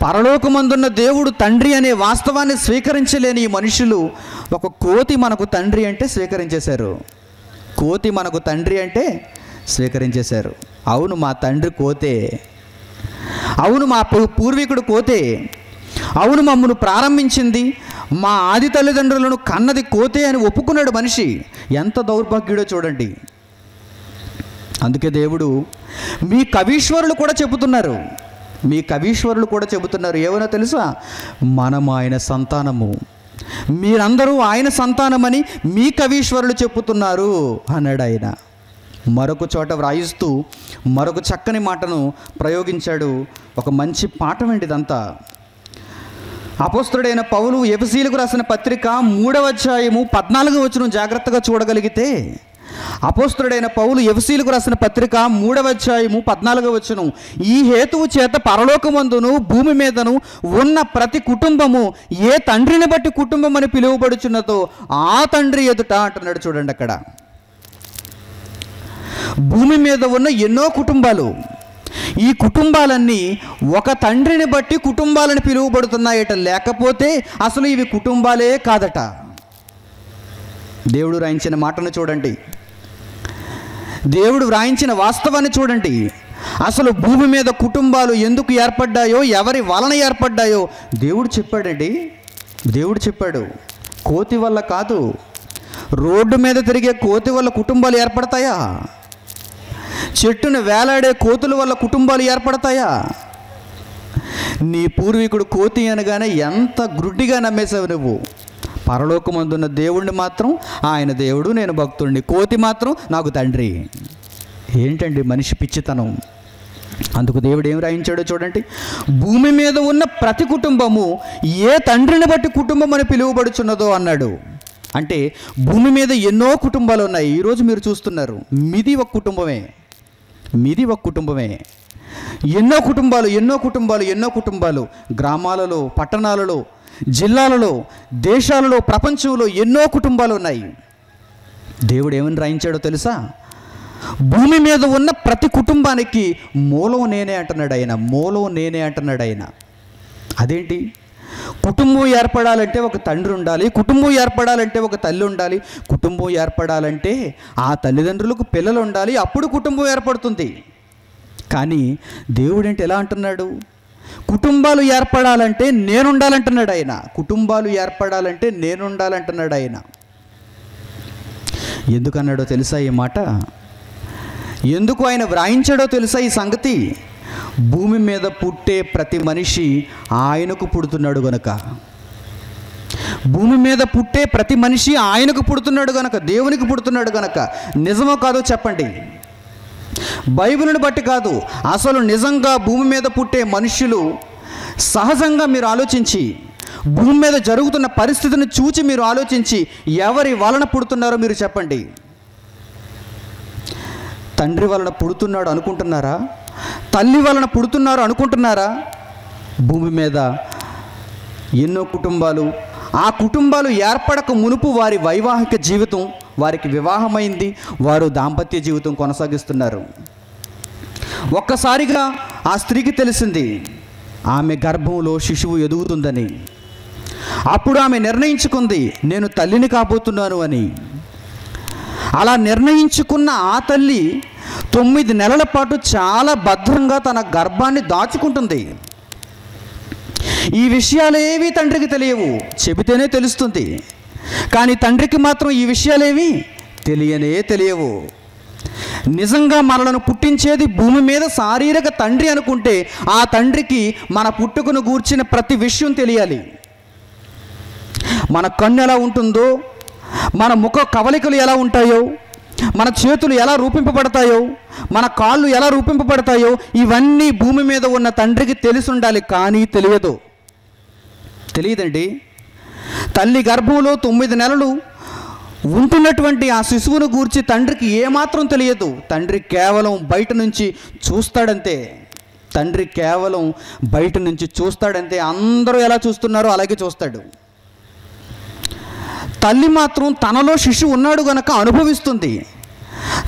పరలోకమందున్న దేవుడు తండ్రి అనే వాస్తవాన్ని స్వీకరించలేని ఈ మనుషులు ఒక కోతి మనకు తండ్రి అంటే స్వీకరించేశారు. కోతి మనకు తండ్రి అంటే స్వీకరించేశారు. అవును, మా తండ్రి కోతే. అవును, మా పూర్వీకుడు కోతే. అవును, మమ్మను ప్రారంభించింది, మా ఆది తల్లిదండ్రులను కన్నది కోతే అని ఒప్పుకున్నాడు మనిషి. ఎంత దౌర్భాగ్యుడో చూడండి. అందుకే దేవుడు మీ కవీశ్వరులు కూడా చెబుతున్నారు, మీ కవీశ్వరులు కూడా చెబుతున్నారు. ఏమన్నా తెలుసా? మనం ఆయన సంతానము, మీరందరూ ఆయన సంతానమని మీ కవీశ్వరులు చెప్పుతున్నారు అన్నాడు ఆయన. మరొక చోట వ్రాయిస్తూ మరొక చక్కని మాటను ప్రయోగించాడు. ఒక మంచి పాఠం అండి ఇదంతా. అపోస్తలుడైన పౌలు ఎఫెసీయులకు రాసిన పత్రిక 3వ అధ్యాయము 14వ వచనం జాగ్రత్తగా చూడగలిగితే, అపోస్తలుడైన పౌలు ఎఫెసీయులకు రాసిన పత్రిక 3వ అధ్యాయము 14వ వచనం, ఈ హేతువు చేత పరలోకమందును భూమి మీదను ఉన్న ప్రతి కుటుంబము ఏ తండ్రిని బట్టి కుటుంబం అని పిలువబడుచున్నదో ఆ తండ్రి ఎదుట అంటున్నాడు. చూడండి, అక్కడ భూమి మీద ఉన్న ఎన్నో కుటుంబాలు, ఈ కుటుంబాలన్నీ ఒక తండ్రిని బట్టి కుటుంబాలను పిలువబడుతున్నాయట. లేకపోతే అసలు ఇవి కుటుంబాలే కాదట. దేవుడు రాయించిన మాటను చూడండి, దేవుడు వ్రాయించిన వాస్తవాన్ని చూడండి. అసలు భూమి మీద కుటుంబాలు ఎందుకు ఏర్పడ్డాయో, ఎవరి వలన ఏర్పడ్డాయో దేవుడు చెప్పాడండి. దేవుడు చెప్పాడు. కోతి వల్ల కాదు. రోడ్డు మీద తిరిగే కోతి వల్ల కుటుంబాలు ఏర్పడతాయా? చెట్టును వేలాడే కోతుల వల్ల కుటుంబాలు ఏర్పడతాయా? నీ పూర్వీకుడు కోతి అనగానే ఎంత గుడ్డిగా నమ్మేశావు నువ్వు. పరలోకమందున్న దేవుణ్ణి మాత్రం ఆయన దేవుడు, నేను భక్తుడిని, కోతి మాత్రం నాకు తండ్రి. ఏంటండి మనిషి పిచ్చితనం. అందుకు దేవుడు ఏం రాయించాడో చూడండి. భూమి మీద ఉన్న ప్రతి కుటుంబము ఏ తండ్రిని బట్టి కుటుంబం అని పిలువబడుచున్నదో అన్నాడు. అంటే భూమి మీద ఎన్నో కుటుంబాలు ఉన్నాయి. ఈరోజు మీరు చూస్తున్నారు, మీది ఒక కుటుంబమే, మీది ఒక కుటుంబమే. ఎన్నో కుటుంబాలు, ఎన్నో కుటుంబాలు, ఎన్నో కుటుంబాలు గ్రామాలలో, పట్టణాలలో జిల్లాలలో, దేశాలలో, ప్రపంచంలో ఎన్నో కుటుంబాలు ఉన్నాయి. దేవుడు ఏమని రాయించాడో తెలుసా? భూమి మీద ఉన్న ప్రతి కుటుంబానికి మూలం నేనే అంటున్నాడు ఆయన. మూలం నేనే అంటున్నాడు ఆయన. అదేంటి? కుటుంబం ఏర్పడాలంటే ఒక తండ్రి ఉండాలి, కుటుంబం ఏర్పడాలంటే ఒక తల్లి ఉండాలి, కుటుంబం ఏర్పడాలంటే ఆ తల్లిదండ్రులకు పిల్లలు ఉండాలి, అప్పుడు కుటుంబం ఏర్పడుతుంది. కానీ దేవుడేంటి ఎలా అంటున్నాడు? కుటుంబాలు ఏర్పడాలంటే నేనుండాలంటున్నాడు ఆయన. కుటుంబాలు ఏర్పడాలంటే నేనుండాలంటున్నాడు ఆయన. ఎందుకన్నాడో తెలుసా ఈ మాట? ఎందుకు ఆయన వ్రాయించాడో తెలుసా ఈ సంగతి? భూమి మీద పుట్టే ప్రతి మనిషి ఆయనకు పుడుతున్నాడు గనక. భూమి మీద పుట్టే ప్రతి మనిషి ఆయనకు పుడుతున్నాడు గనక, దేవునికి పుడుతున్నాడు గనక. నిజమో కాదో చెప్పండి. బైబిల్ని బట్టి కాదు, అసలు నిజంగా భూమి మీద పుట్టే మనుషులు సహజంగా మీరు ఆలోచించి, భూమి మీద జరుగుతున్న పరిస్థితిని చూచి మీరు ఆలోచించి ఎవరి వలన పుడుతున్నారో మీరు చెప్పండి. తండ్రి వలన పుడుతున్నాడు అనుకుంటున్నారా? తల్లి వలన పుడుతున్నారు అనుకుంటున్నారా? భూమి మీద ఎన్నో కుటుంబాలు, ఆ కుటుంబాలు ఏర్పడక మునుపు వారి వైవాహిక జీవితం, వారికి వివాహమైంది, వారు దాంపత్య జీవితం కొనసాగిస్తున్నారు. ఒక్కసారిగా ఆ స్త్రీకి తెలిసింది ఆమె గర్భంలో శిశువు ఎదుగుతుందని. అప్పుడు ఆమె నిర్ణయించుకుంది, నేను తల్లిని కాబోతున్నాను అని. అలా నిర్ణయించుకున్న ఆ తల్లి 9 నెలల పాటు చాలా భద్రంగా తన గర్భాన్ని దాచుకుంటుంది. ఈ విషయాలేవి తండ్రికి తెలియవు, చెబితేనే తెలుస్తుంది. కానీ తండ్రికి మాత్రం ఈ విషయాలేవి తెలియవు. నిజంగా మనలను పుట్టించేది భూమి మీద శారీరక తండ్రి అనుకుంటే ఆ తండ్రికి మన పుట్టుకను గూర్చిన ప్రతి విషయం తెలియాలి. మన కన్ను ఎలా ఉంటుందో, మన ముఖ కవలికలు ఎలా ఉంటాయో, మన చేతులు ఎలా రూపింపబడతాయో, మన కాళ్ళు ఎలా రూపింపబడతాయో, ఇవన్నీ భూమి మీద ఉన్న తండ్రికి తెలిసి ఉండాలి. కానీ తెలియదండి. తల్లి గర్భంలో 9 నెలలు ఉంటున్నటువంటి ఆ శిశువును గూర్చి తండ్రికి ఏమాత్రం తెలియదు. తండ్రి కేవలం బయట నుంచి చూస్తాడంతే. అందరూ ఎలా చూస్తున్నారో అలాగే చూస్తాడు. తల్లి మాత్రం తనలో శిశువు ఉన్నాడు గనక అనుభవిస్తుంది.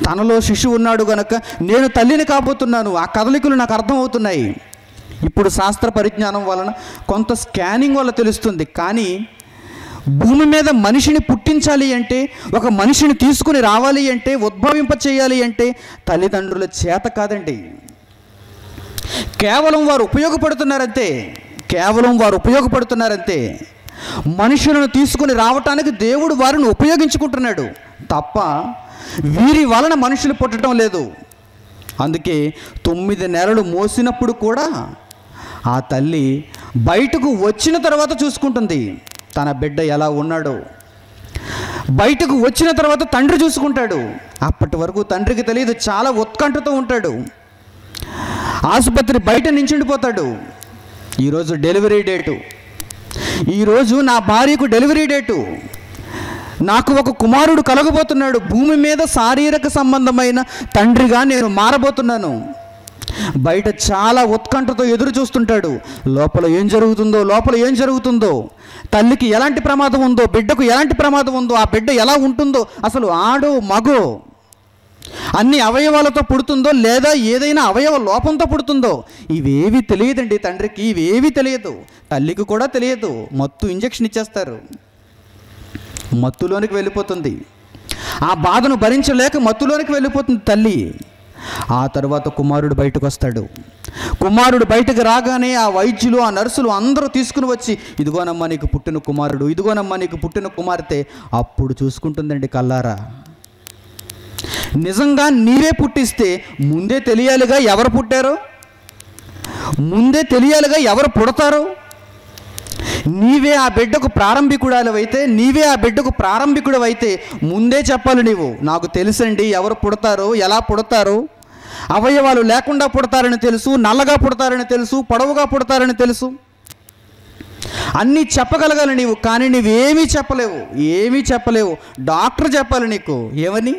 తనలో శిశువు ఉన్నాడు గనక నేను తల్లిని కాబోతున్నాను, ఆ కదలికలు నాకు అర్థమవుతున్నాయి. ఇప్పుడు శాస్త్ర పరిజ్ఞానం వలన, కొంత స్కానింగ్ వల్ల తెలుస్తుంది. కానీ భూమి మీద మనిషిని పుట్టించాలి అంటే, ఒక మనిషిని తీసుకుని రావాలి అంటే, ఉద్భవింప చేయాలి అంటే తల్లిదండ్రుల చేత కాదండి. కేవలం వారు ఉపయోగపడుతున్నారంతే. మనుషులను తీసుకుని రావటానికి దేవుడు వారిని ఉపయోగించుకుంటున్నాడు తప్ప వీరి వలన మనుషులు పుట్టడం లేదు. అందుకే 9 నెలలు మోసినప్పుడు కూడా ఆ తల్లి బయటకు వచ్చిన తర్వాత చూసుకుంటుంది తన బిడ్డ ఎలా ఉన్నాడో. బయటకు వచ్చిన తర్వాత తండ్రి చూసుకుంటాడు. అప్పటి వరకు తండ్రికి తెలియదు, చాలా ఉత్కంఠతో ఉంటాడు. ఆసుపత్రి బయట నించుండిపోతాడు. ఈరోజు డెలివరీ డేటు, ఈరోజు నా భార్యకు డెలివరీ డేటు, నాకు ఒక కుమారుడు కలగబోతున్నాడు, భూమి మీద శారీరక సంబంధమైన తండ్రిగా నేను మారబోతున్నాను. బయట చాలా ఉత్కంఠతో ఎదురు చూస్తుంటాడు. లోపల ఏం జరుగుతుందో, తల్లికి ఎలాంటి ప్రమాదం ఉందో, బిడ్డకు ఎలాంటి ప్రమాదం ఉందో, ఆ బిడ్డ ఎలా ఉంటుందో, అసలు ఆడో మగో, అన్ని అవయవాలతో పుడుతుందో లేదా ఏదైనా అవయవ లోపంతో పుడుతుందో, ఇవేవి తెలియదండి తండ్రికి. ఇవేవి తెలియదు, తల్లికి కూడా తెలియదు. మత్తు ఇంజెక్షన్ ఇచ్చేస్తారు, మత్తులోనికి వెళ్ళిపోతుంది. ఆ బాధను భరించలేక మత్తులోనికి వెళ్ళిపోతుంది తల్లి. ఆ తర్వాత కుమారుడు బయటకు వస్తాడు. కుమారుడు బయటకు రాగానే ఆ వైద్యులు, ఆ నర్సులు అందరూ తీసుకుని వచ్చి, ఇదిగోనమ్మా నీకు పుట్టిన కుమారుడు, ఇదిగోనమ్మా నీకు పుట్టిన కుమార్తె. అప్పుడు చూసుకుంటుందండి కల్లారా. నిజంగా నీవే పుట్టిస్తే ముందే తెలియాలిగా ఎవరు పుట్టారో, ముందే తెలియాలిగా ఎవరు పుడతారో. నీవే ఆ బిడ్డకు ప్రారంభికుడవైతే ముందే చెప్పాలి నీవు. నాకు తెలుసండి ఎవరు పుడతారో, ఎలా పుడతారో. అవయవాలు లేకుండా పుడతారని తెలుసు, నల్లగా పుడతారని తెలుసు, పొడవుగా పుడతారని తెలుసు, అన్నీ చెప్పగలగాలి నీవు. కానీ నువ్వేమీ చెప్పలేవు. డాక్టర్ చెప్పాలి నీకు. ఏమని?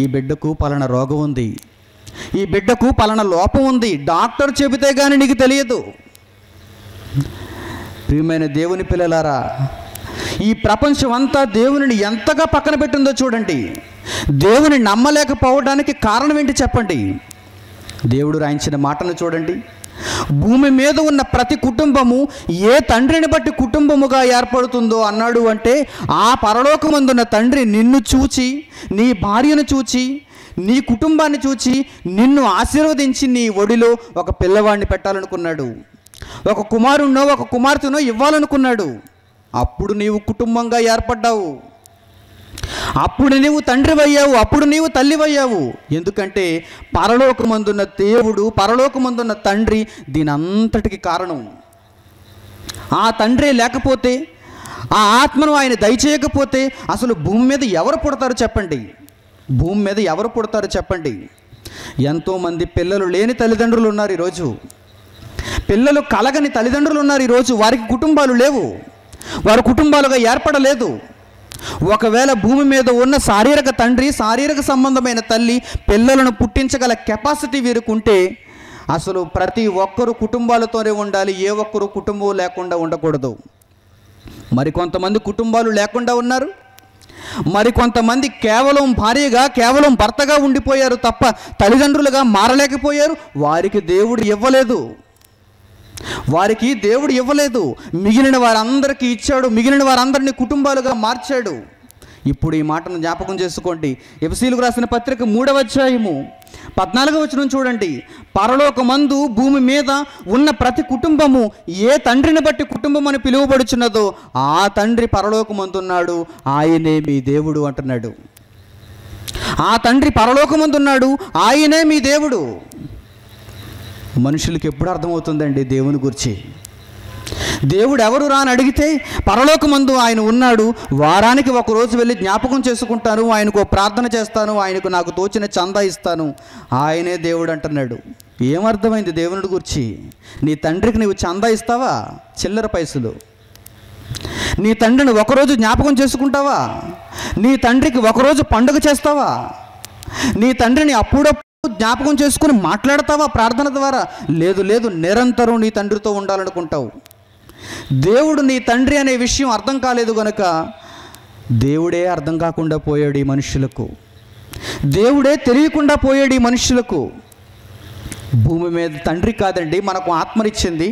ఈ బిడ్డకు పలానా రోగం ఉంది, ఈ బిడ్డకు పలానా లోపం ఉంది. డాక్టర్ చెబితే కానీ నీకు తెలియదు. ప్రియమైన దేవుని పిల్లలారా, ఈ ప్రపంచం అంతా దేవునిని ఎంతగా పక్కన పెట్టిందో చూడండి. దేవుని నమ్మలేకపోవడానికి కారణం ఏంటి చెప్పండి? దేవుడు రాయించిన మాటను చూడండి. భూమి మీద ఉన్న ప్రతి కుటుంబము ఏ తండ్రిని బట్టి కుటుంబముగా ఏర్పడుతుందో అన్నాడు అంటే, ఆ పరలోకమందున్న తండ్రి నిన్ను చూచి, నీ భార్యను చూచి, నీ కుటుంబాన్ని చూచి నిన్ను ఆశీర్వదించి నీ ఒడిలో ఒక పిల్లవాడిని పెట్టాలనుకున్నాడు. ఒక కుమారుణ్ణో ఒక కుమార్తెనో ఇవ్వాలనుకున్నాడు. అప్పుడు నీవు కుటుంబంగా ఏర్పడ్డావు. అప్పుడు నీవు తండ్రివయ్యావు. అప్పుడు నీవు తల్లివయ్యావు. ఎందుకంటే పరలోకమందున్న దేవుడు, పరలోకమందున్న తండ్రి దీని అంతటికి కారణం. ఆ తండ్రి లేకపోతే, ఆ ఆత్మను ఆయన దయచేయకపోతే అసలు భూమి మీద ఎవరు పుడతారు చెప్పండి? భూమి మీద ఎవరు పుడతారు చెప్పండి? ఎంతోమంది పిల్లలు లేని తల్లిదండ్రులు ఉన్నారు ఈరోజు. పిల్లలు కలగని తల్లిదండ్రులు ఉన్నారు ఈరోజు. వారికి కుటుంబాలు లేవు, వారు కుటుంబాలుగా ఏర్పడలేదు. ఒకవేళ భూమి మీద ఉన్న శారీరక తండ్రి, శారీరక సంబంధమైన తల్లి పిల్లలను పుట్టించగల కెపాసిటీ వీరుకుంటే అసలు ప్రతి ఒక్కరూ కుటుంబాలతోనే ఉండాలి. ఏ ఒక్కరూ కుటుంబం లేకుండా ఉండకూడదు. మరికొంతమంది కుటుంబాలు లేకుండా ఉన్నారు. మరికొంతమంది కేవలం భార్యగా, కేవలం భర్తగా ఉండిపోయారు తప్ప తల్లిదండ్రులుగా మారలేకపోయారు. వారికి దేవుడు ఇవ్వలేదు. వారికి దేవుడు ఇవ్వలేదు. మిగిలిన వారందరికీ ఇచ్చాడు. మిగిలిన వారందరినీ కుటుంబాలుగా మార్చాడు. ఇప్పుడు ఈ మాటను జ్ఞాపకం చేసుకోండి. ఎఫెసీయులకు రాసిన పత్రిక 3వ అధ్యాయము 14వ వచనం చూడండి. పరలోకమందు భూమి మీద ఉన్న ప్రతి కుటుంబము ఏ తండ్రిని బట్టి కుటుంబం అని పిలువబడుచున్నదో ఆ తండ్రి పరలోకమందున్నాడు, ఆయనే మీ దేవుడు అంటున్నాడు. ఆ తండ్రి పరలోకమందున్నాడు, ఆయనే మీ దేవుడు. మనుషులకి ఎప్పుడు అర్థమవుతుందండి దేవుని గురించి? దేవుడు ఎవరు రా అని అడిగితే పరలోకమందు ఆయన ఉన్నాడు, వారానికి ఒకరోజు వెళ్ళి జ్ఞాపకం చేసుకుంటాను, ఆయనకు ప్రార్థన చేస్తాను, ఆయనకు నాకు తోచిన చందా ఇస్తాను, ఆయనే దేవుడు అంటున్నాడు. ఏమర్థమైంది దేవుని గురించి? నీ తండ్రికి నీవు చందా ఇస్తావా? చిల్లర పైసలు. నీ తండ్రిని ఒకరోజు జ్ఞాపకం చేసుకుంటావా? నీ తండ్రికి ఒకరోజు పండుగ చేస్తావా? నీ తండ్రిని అప్పుడప్పుడు జ్ఞాపకం చేసుకుని మాట్లాడతావా ప్రార్థన ద్వారా? లేదు లేదు, నిరంతరం నీ తండ్రితో ఉండాలనుకుంటావు. దేవుడు నీ తండ్రి అనే విషయం అర్థం కాలేదు గనుక దేవుడే అర్థం కాకుండా పోయాడు ఈ మనుషులకు. దేవుడే తెలియకుండా పోయాడు ఈ మనుషులకు. భూమి మీద తండ్రి కాదండి మనకు ఆత్మనిచ్చింది.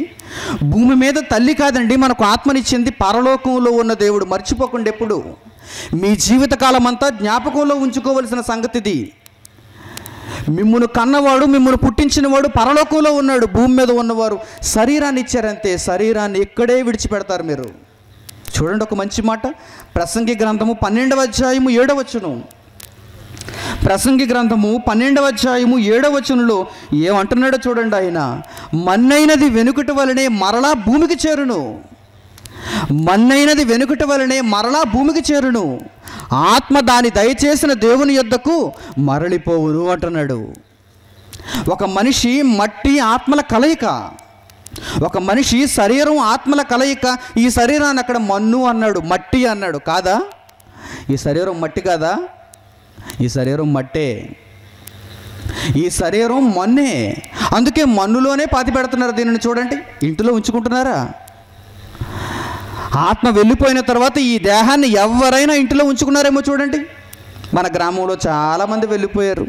భూమి మీద తల్లి కాదండి మనకు ఆత్మనిచ్చింది. పరలోకంలో ఉన్న దేవుడు. మర్చిపోకుండా ఎప్పుడు మీ జీవితకాలం అంతా జ్ఞాపకంలో ఉంచుకోవలసిన సంగతిది. మిమ్మును కన్నవాడు, మిమ్మును పుట్టించినవాడు పరలోకంలో ఉన్నాడు. భూమి మీద ఉన్నవారు శరీరాన్ని ఇచ్చారంతే. శరీరాన్ని ఇక్కడే విడిచిపెడతారు మీరు. చూడండి ఒక మంచి మాట. ప్రసంగి గ్రంథము 12వ అధ్యాయము 7వ వచనం. ప్రసంగి గ్రంథము 12వ అధ్యాయము 7వ వచనంలో ఏమంటున్నాడో చూడండి. ఆయన మన్నైనది వెనుకటి వలనే మరలా భూమికి చేరును. మన్నైనది వెనుకటి వలనే మరలా భూమికి చేరును. ఆత్మ దాని దయచేసిన దేవుని యొద్దకు మరలిపోవును అంటున్నాడు. ఒక మనిషి మట్టి ఆత్మల కలయిక. ఒక మనిషి శరీరం ఆత్మల కలయిక. ఈ శరీరాన్ని అక్కడ మన్ను అన్నాడు, మట్టి అన్నాడు. కాదా? ఈ శరీరం మట్టి కాదా? ఈ శరీరం మట్టే. ఈ శరీరం మన్నే. అందుకే మన్నులోనే పాతి పెడుతున్నారు దీనిని. చూడండి, ఇంటిలో ఉంచుకుంటున్నారా? ఆత్మ వెళ్ళిపోయిన తర్వాత ఈ దేహాన్ని ఎవరైనా ఇంటిలో ఉంచుకున్నారేమో చూడండి. మన గ్రామంలో చాలామంది వెళ్ళిపోయారు.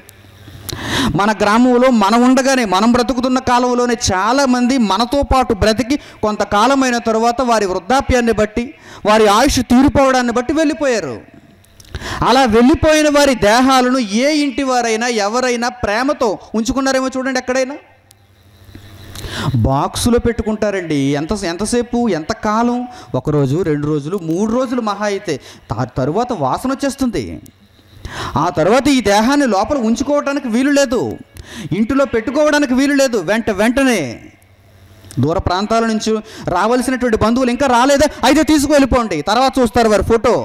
మన గ్రామంలో మనం ఉండగానే, మనం బ్రతుకుతున్న కాలంలోనే చాలామంది మనతో పాటు బ్రతికి కొంతకాలమైన తర్వాత వారి వృద్ధాప్యాన్ని బట్టి, వారి ఆయుష్ తీరిపోవడాన్ని బట్టి వెళ్ళిపోయారు. అలా వెళ్ళిపోయిన వారి దేహాలను ఏ ఇంటి వారైనా ఎవరైనా ప్రేమతో ఉంచుకున్నారేమో చూడండి. ఎక్కడైనా బాక్సులో పెట్టుకుంటారండి. ఎంతసేపు, ఎంతకాలం? 1 రోజు, 2 రోజులు, 3 రోజులు మహా అయితే. తరువాత వాసన వచ్చేస్తుంది. ఆ తర్వాత ఈ దేహాన్ని లోపల ఉంచుకోవడానికి వీలు లేదు, ఇంటిలో పెట్టుకోవడానికి వీలు లేదు. వెంటనే దూర ప్రాంతాల నుంచి రావాల్సినటువంటి బంధువులు ఇంకా రాలేదా? అయితే తీసుకువెళ్ళిపోండి, తర్వాత చూస్తారు వారి ఫోటో.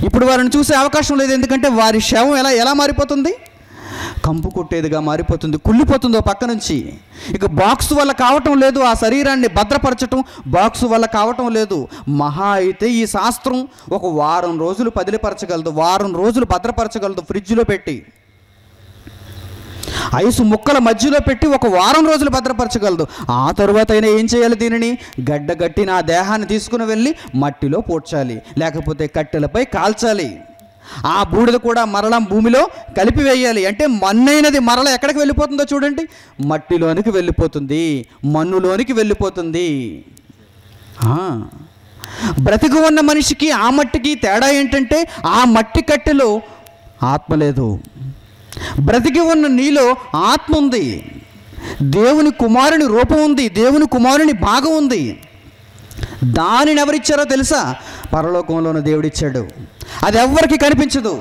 ఇప్పుడు వారిని చూసే అవకాశం లేదు. ఎందుకంటే వారి శవం ఎలా మారిపోతుంది? కంపు కొట్టేదిగా మారిపోతుంది, కుళ్ళిపోతుందో పక్క నుంచి. ఇక బాక్స్ వల్ల కావటం లేదు, ఆ శరీరాన్ని భద్రపరచటం బాక్స్ వల్ల కావటం లేదు. మహా అయితే ఈ శాస్త్రం 1 వారం రోజులు పదిలిపరచగలదు, వారం రోజులు భద్రపరచగలదు ఫ్రిడ్జ్లో పెట్టి. ఐసు ముక్కల మధ్యలో పెట్టి 1 వారం రోజులు భద్రపరచగలదు. ఆ తరువాత అయినా ఏం చేయాలి? దీనిని గడ్డగట్టిన ఆ దేహాన్ని తీసుకుని వెళ్ళి మట్టిలో పూడ్చాలి, లేకపోతే కట్టెలపై కాల్చాలి. ఆ బూడిద కూడా మరలా భూమిలో కలిపివేయాలి. అంటే మన్నైనది మరల ఎక్కడికి వెళ్ళిపోతుందో చూడండి, మట్టిలోనికి వెళ్ళిపోతుంది, మన్నులోనికి వెళ్ళిపోతుంది. బ్రతికి ఉన్న మనిషికి ఆ మట్టికి తేడా ఏంటంటే, ఆ మట్టి కట్టెలో ఆత్మ లేదు, బ్రతికి ఉన్న నీలో ఆత్మ ఉంది, దేవుని కుమారుని రూపం ఉంది, దేవుని కుమారుని భాగం ఉంది. దానిని ఎవరిచ్చారో తెలుసా? పరలోకంలోని దేవుడిచ్చాడు. అది ఎవరికి కనిపించదు,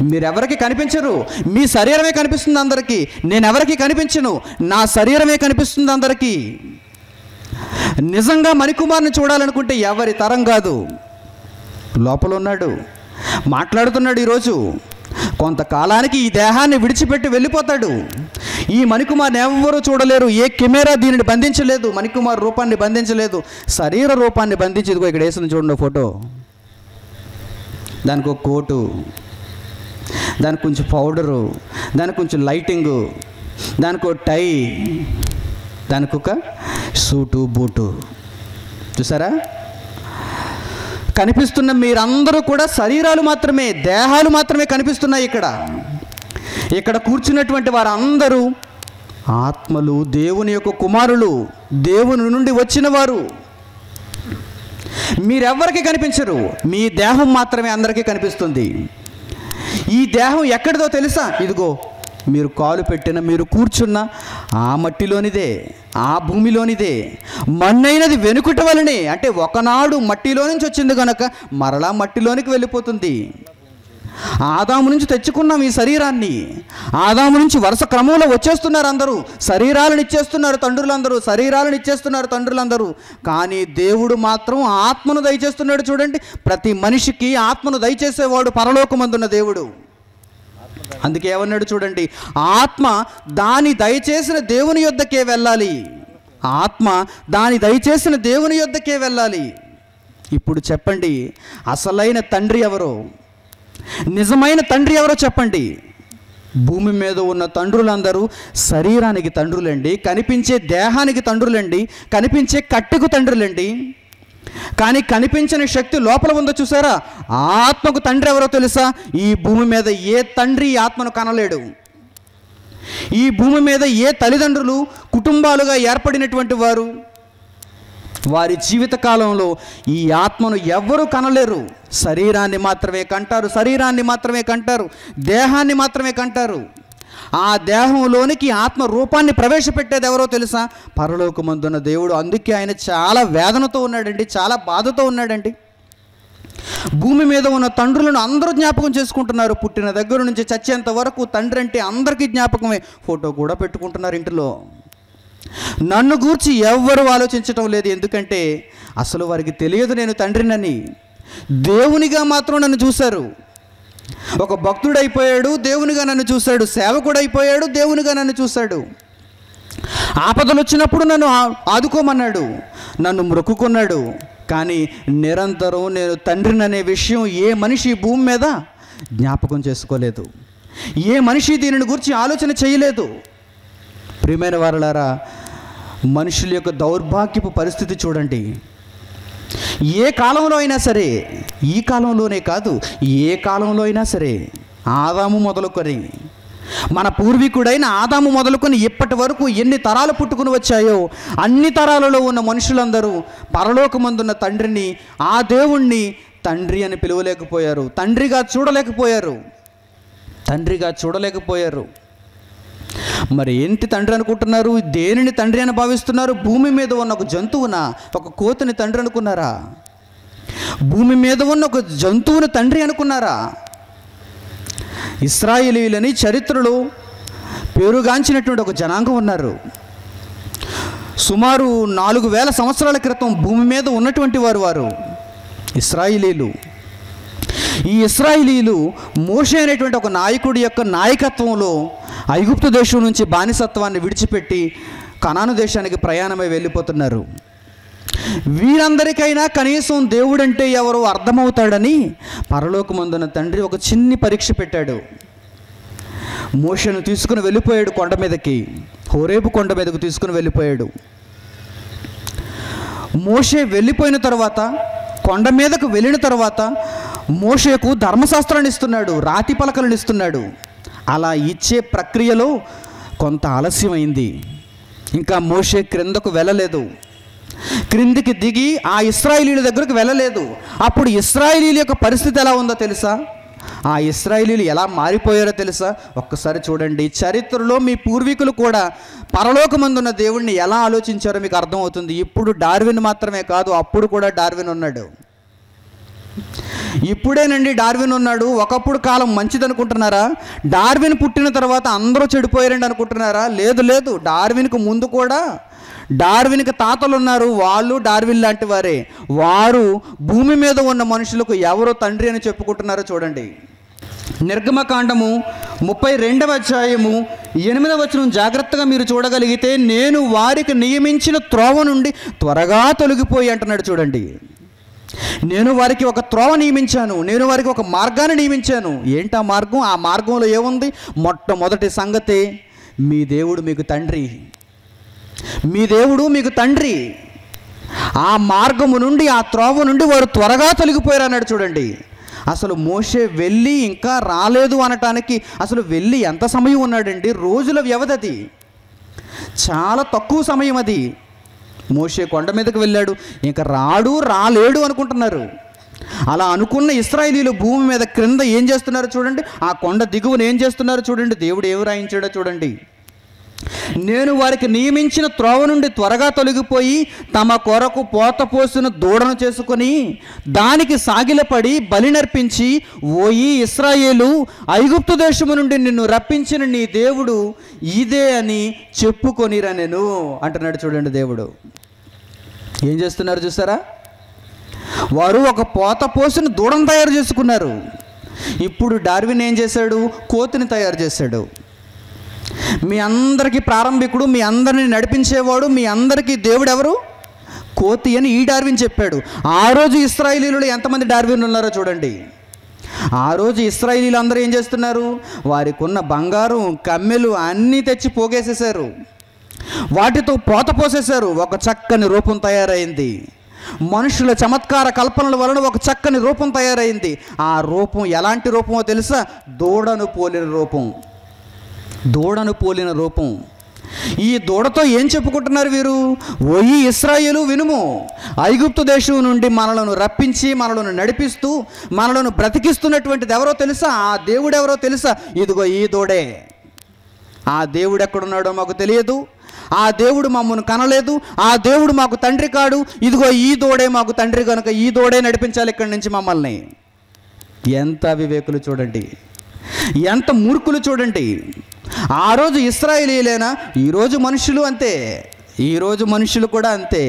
మీరెవరికి కనిపించరు. మీ శరీరమే కనిపిస్తుంది అందరికీ, నేను ఎవరికి కనిపించను, నా శరీరమే కనిపిస్తుంది అందరికీ. నిజంగా మణికుమార్ని చూడాలనుకుంటే ఎవరి తరం కాదు, లోపల ఉన్నాడు, మాట్లాడుతున్నాడు. ఈరోజు కొంతకాలానికి ఈ దేహాన్ని విడిచిపెట్టి వెళ్ళిపోతాడు. ఈ మణికుమార్ని ఎవ్వరూ చూడలేరు, ఏ కెమెరా దీనిని బంధించలేదు, మణికుమార్ రూపాన్ని బంధించలేదు, శరీర రూపాన్ని బంధించి ఇదిగో ఇక్కడ వేసింది చూడండి ఫోటో. దానికి ఒక కోటు, దానికి కొంచెం పౌడరు, దానికి కొంచెం లైటింగు, దానికి ఒక టై, దానికి ఒక సూటు బూటు. చూసారా? కనిపిస్తున్న మీరందరూ కూడా శరీరాలు మాత్రమే, దేహాలు మాత్రమే కనిపిస్తున్నాయి. ఇక్కడ కూర్చున్నటువంటి వారందరూ ఆత్మలు, దేవుని యొక్క కుమారులు, దేవుని నుండి వచ్చిన వారు. మీరెవ్వరికి కనిపించరు, మీ దేహం మాత్రమే అందరికీ కనిపిస్తుంది. ఈ దేహం ఎక్కడిదో తెలుసా? ఇదిగో మీరు కాలు పెట్టిన, మీరు కూర్చున్న ఆ మట్టిలోనిదే, ఆ భూమిలోనిదే. మన్నైనది వెనుకటి వలనే, అంటే ఒకనాడు మట్టిలో నుంచి వచ్చింది కనుక మరలా మట్టిలోనికి వెళ్ళిపోతుంది. ఆదాము నుంచి తెచ్చుకున్నాం ఈ శరీరాన్ని, ఆదాము నుంచి వరుస క్రమంలో వచ్చేస్తున్నారు అందరూ, శరీరాలను ఇచ్చేస్తున్నారు తండ్రులందరూ, శరీరాలను ఇచ్చేస్తున్నారు తండ్రులందరూ. కానీ దేవుడు మాత్రం ఆత్మను దయచేస్తున్నాడు. చూడండి, ప్రతి మనిషికి ఆత్మను దయచేసేవాడు పరలోకమందున్న దేవుడు. అందుకే ఏమన్నాడు చూడండి, ఆత్మ దాని దయచేసిన దేవుని యొద్దకే వెళ్ళాలి, ఆత్మ దాని దయచేసిన దేవుని యొద్దకే వెళ్ళాలి. ఇప్పుడు చెప్పండి, అసలైన తండ్రి ఎవరో, నిజమైన తండ్రి ఎవరో చెప్పండి. భూమి మీద ఉన్న తండ్రులందరూ శరీరానికి తండ్రులండి, కనిపించే దేహానికి తండ్రులండి, కనిపించే కట్టెకు తండ్రులండి. కానీ కనిపించని శక్తి లోపల ఉందో చూసారా, ఆత్మకు తండ్రి ఎవరో తెలుసా? ఈ భూమి మీద ఏ తండ్రి ఆత్మను కనలేడు. ఈ భూమి మీద ఏ తల్లిదండ్రులు కుటుంబాలుగా ఏర్పడినటువంటి వారు వారి జీవితకాలంలో ఈ ఆత్మను ఎవ్వరూ కనలేరు. శరీరాన్ని మాత్రమే కంటారు, శరీరాన్ని మాత్రమే కంటారు, దేహాన్ని మాత్రమే కంటారు. ఆ దేహంలోనికి ఆత్మ రూపాన్ని ప్రవేశపెట్టేది ఎవరో తెలుసా? పరలోకమందున్న దేవుడు. అందుకే ఆయన చాలా వేదనతో ఉన్నాడండి, చాలా బాధతో ఉన్నాడండి. భూమి మీద ఉన్న తండ్రులను అందరూ జ్ఞాపకం చేసుకుంటున్నారు. పుట్టిన దగ్గర నుంచి చచ్చేంత వరకు తండ్రి అంటే అందరికీ జ్ఞాపకమే. ఫోటో కూడా పెట్టుకుంటున్నారు ఇంటిలో. నన్ను గూర్చి ఎవ్వరూ ఆలోచించటం లేదు, ఎందుకంటే అసలు వారికి తెలియదు నేను తండ్రినని. దేవునిగా మాత్రం నన్ను చూశారు. ఒక భక్తుడైపోయాడు, దేవునిగా నన్ను చూశాడు. సేవకుడైపోయాడు, దేవునిగా నన్ను చూశాడు. ఆపదలు వచ్చినప్పుడు నన్ను ఆదుకోమన్నాడు, నన్ను మొక్కుకున్నాడు. కానీ నిరంతరం నేను తండ్రిననే విషయం ఏ మనిషి భూమి మీద జ్ఞాపకం చేసుకోలేదు, ఏ మనిషి దీనిని గురించి ఆలోచన చేయలేదు. ప్రియమైన వారలారా, మనుషుల యొక్క దౌర్భాగ్యపు పరిస్థితి చూడండి. ఏ కాలంలో అయినా సరే, ఈ కాలంలోనే కాదు, ఏ కాలంలో అయినా సరే, ఆదాము మొదలుకొని, మన పూర్వీకుడైన ఆదాము మొదలుకొని ఇప్పటి వరకు ఎన్ని తరాలు పుట్టుకుని వచ్చాయో అన్ని తరాలలో ఉన్న మనుషులందరూ పరలోకమందున్న తండ్రిని, ఆ దేవుణ్ణి తండ్రి అని పిలవలేకపోయారు, తండ్రిగా చూడలేకపోయారు, తండ్రిగా చూడలేకపోయారు. మరి ఏంటి తండ్రి అనుకుంటున్నారు? దేనిని తండ్రి అని భావిస్తున్నారు? భూమి మీద ఉన్న ఒక జంతువునా, ఒక కోతిని తండ్రి అనుకున్నారా? భూమి మీద ఉన్న ఒక జంతువుని తండ్రి అనుకున్నారా? ఇశ్రాయేలీయులని చరిత్రలో పేరుగాంచినటువంటి ఒక జనాంగం ఉన్నారు. సుమారు 4000 సంవత్సరాల క్రితం భూమి మీద ఉన్నటువంటి వారు ఇశ్రాయేలీయులు. ఈ ఇశ్రాయేలీయులు మోషే అనేటువంటి ఒక నాయకుడి యొక్క నాయకత్వంలో ఐగుప్తు దేశం నుంచి బానిసత్వాన్ని విడిచిపెట్టి కనాను దేశానికి ప్రయాణమై వెళ్ళిపోతున్నారు. వీరందరికైనా కనీసం దేవుడంటే ఎవరో అర్థమవుతాడని పరలోకమందున తండ్రి ఒక చిన్ని పరీక్ష పెట్టాడు. మోషేను తీసుకుని వెళ్ళిపోయాడు కొండ మీదకి, హోరేబు కొండ మీదకు తీసుకుని వెళ్ళిపోయాడు. మోషే వెళ్ళిపోయిన తర్వాత, కొండ మీదకు వెళ్ళిన తర్వాత మోషేకు ధర్మశాస్త్రాన్ని ఇస్తున్నాడు, రాతి పలకలను ఇస్తున్నాడు. అలా ఇచ్చే ప్రక్రియలో కొంత ఆలస్యమైంది. ఇంకా మోషే క్రిందకు వెళ్ళలేదు, క్రిందికి దిగి ఆ ఇశ్రాయేలీయుల దగ్గరకు వెళ్ళలేదు. అప్పుడు ఇశ్రాయేలీయుల యొక్క పరిస్థితి ఎలా ఉందో తెలుసా? ఆ ఇశ్రాయేలీయులు ఎలా మారిపోయారో తెలుసా? ఒక్కసారి చూడండి. చరిత్రలో మీ పూర్వీకులు కూడా పరలోకమందున్న దేవుణ్ణి ఎలా ఆలోచించారో మీకు అర్థమవుతుంది. ఇప్పుడు డార్విన్ మాత్రమే కాదు, అప్పుడు కూడా డార్విన్ ఉన్నాడు. ఇప్పుడేనండి డార్విన్ ఉన్నాడు. ఒకప్పుడు కాలం మంచిదనుకుంటున్నారా? డార్విన్ పుట్టిన తర్వాత అందరూ చెడిపోయారండి అనుకుంటున్నారా? లేదు లేదు, డార్విన్కు ముందు కూడా డార్విన్కి తాతలు ఉన్నారు, వాళ్ళు డార్విన్ లాంటి వారే. వారు భూమి మీద ఉన్న మనుషులకు ఎవరో తండ్రి అని చెప్పుకుంటున్నారో చూడండి. నిర్గమకాండము 32వ అధ్యాయము 8వ వచనం జాగ్రత్తగా మీరు చూడగలిగితే, నేను వారికి నియమించిన త్రోవ నుండి త్వరగా తొలగిపోయి అంటున్నాడు చూడండి. నేను వారికి ఒక త్రోవ నియమించాను, నేను వారికి ఒక మార్గాన్ని నియమించాను. ఏంటా మార్గం? ఆ మార్గంలో ఏముంది? మొట్టమొదటి సంగతే, మీ దేవుడు మీకు తండ్రి, మీ దేవుడు మీకు తండ్రి. ఆ మార్గము నుండి, ఆ త్రోవ నుండి వారు త్వరగా తొలగిపోయారు అన్నాడు చూడండి. అసలు మోషే వెళ్ళి ఇంకా రాలేదు అనటానికి అసలు వెళ్ళి ఎంత సమయం ఉన్నాడండి? రోజుల వ్యవధి అది, చాలా తక్కువ సమయం అది. మోషే కొండ మీదకి వెళ్ళాడు, ఇంకా రాలేడు అనుకుంటున్నారు. అలా అనుకున్న ఇశ్రాయేలీయులు భూమి మీద క్రింద ఏం చేస్తున్నారు చూడండి, ఆ కొండ దిగువన ఏం చేస్తున్నారు చూడండి. దేవుడు ఏమి రాయించాడో చూడండి. నేను వారికి నియమించిన త్రోవ నుండి త్వరగా తొలగిపోయి తమ కొరకు పోత పోసిన దూడను చేసుకొని దానికి సాగిలపడి బలి నర్పించి, ఓయి ఇశ్రాయేలు, ఐగుప్తు దేశము నుండి నిన్ను రప్పించిన నీ దేవుడు ఇదే అని చెప్పుకొనిరా నేను అంటున్నాడు చూడండి. దేవుడు ఏం చేస్తున్నారు చూసారా? వారు ఒక పోత పోసిన దూడను తయారు చేసుకున్నారు. ఇప్పుడు డార్విన్ ఏం చేశాడు? కోతిని తయారు చేశాడు. మీ అందరికీ ప్రారంభికుడు, మీ అందరిని నడిపించేవాడు, మీ అందరికీ దేవుడు ఎవరు? కోతి అని ఈ డార్విన్ చెప్పాడు. ఆ రోజు ఇశ్రాయేలీయులు ఎంతమంది డార్విన్ ఉన్నారో చూడండి. ఆ రోజు ఇశ్రాయేలీయులు అందరూ ఏం చేస్తున్నారు? వారికి ఉన్న బంగారం, కమ్మెలు అన్నీ తెచ్చి పోగేసేశారు, వాటితో పోత పోసేశారు. ఒక చక్కని రూపం తయారైంది. మనుషుల చమత్కార కల్పనల వలన ఒక చక్కని రూపం తయారైంది. ఆ రూపం ఎలాంటి రూపమో తెలుసా? దూడను పోలిన రూపం, దూడను పోలిన రూపం. ఈ దూడతో ఏం చెప్పుకుంటున్నారు వీరు? ఓయి ఇశ్రాయేలు వినుము, ఐగుప్తు దేశం నుండి మనలను రప్పించి మనలను నడిపిస్తూ మనలను బ్రతికిస్తున్నటువంటిది ఎవరో తెలుసా? ఆ దేవుడు ఎవరో తెలుసా? ఇదిగో ఈ దూడే. ఆ దేవుడు ఎక్కడున్నాడో మాకు తెలియదు, ఆ దేవుడు మమ్మల్ని కనలేదు, ఆ దేవుడు మాకు తండ్రి కాడు. ఇదిగో ఈ దూడే మాకు తండ్రి కనుక ఈ దూడే నడిపించాలి ఇక్కడి నుంచి మమ్మల్ని. ఎంత అవివేకులు చూడండి, ఎంత మూర్ఖులు చూడండి. ఆ రోజు ఇశ్రాయేలీయులేనా? ఈరోజు మనుషులు అంతే, ఈరోజు మనుషులు కూడా అంతే.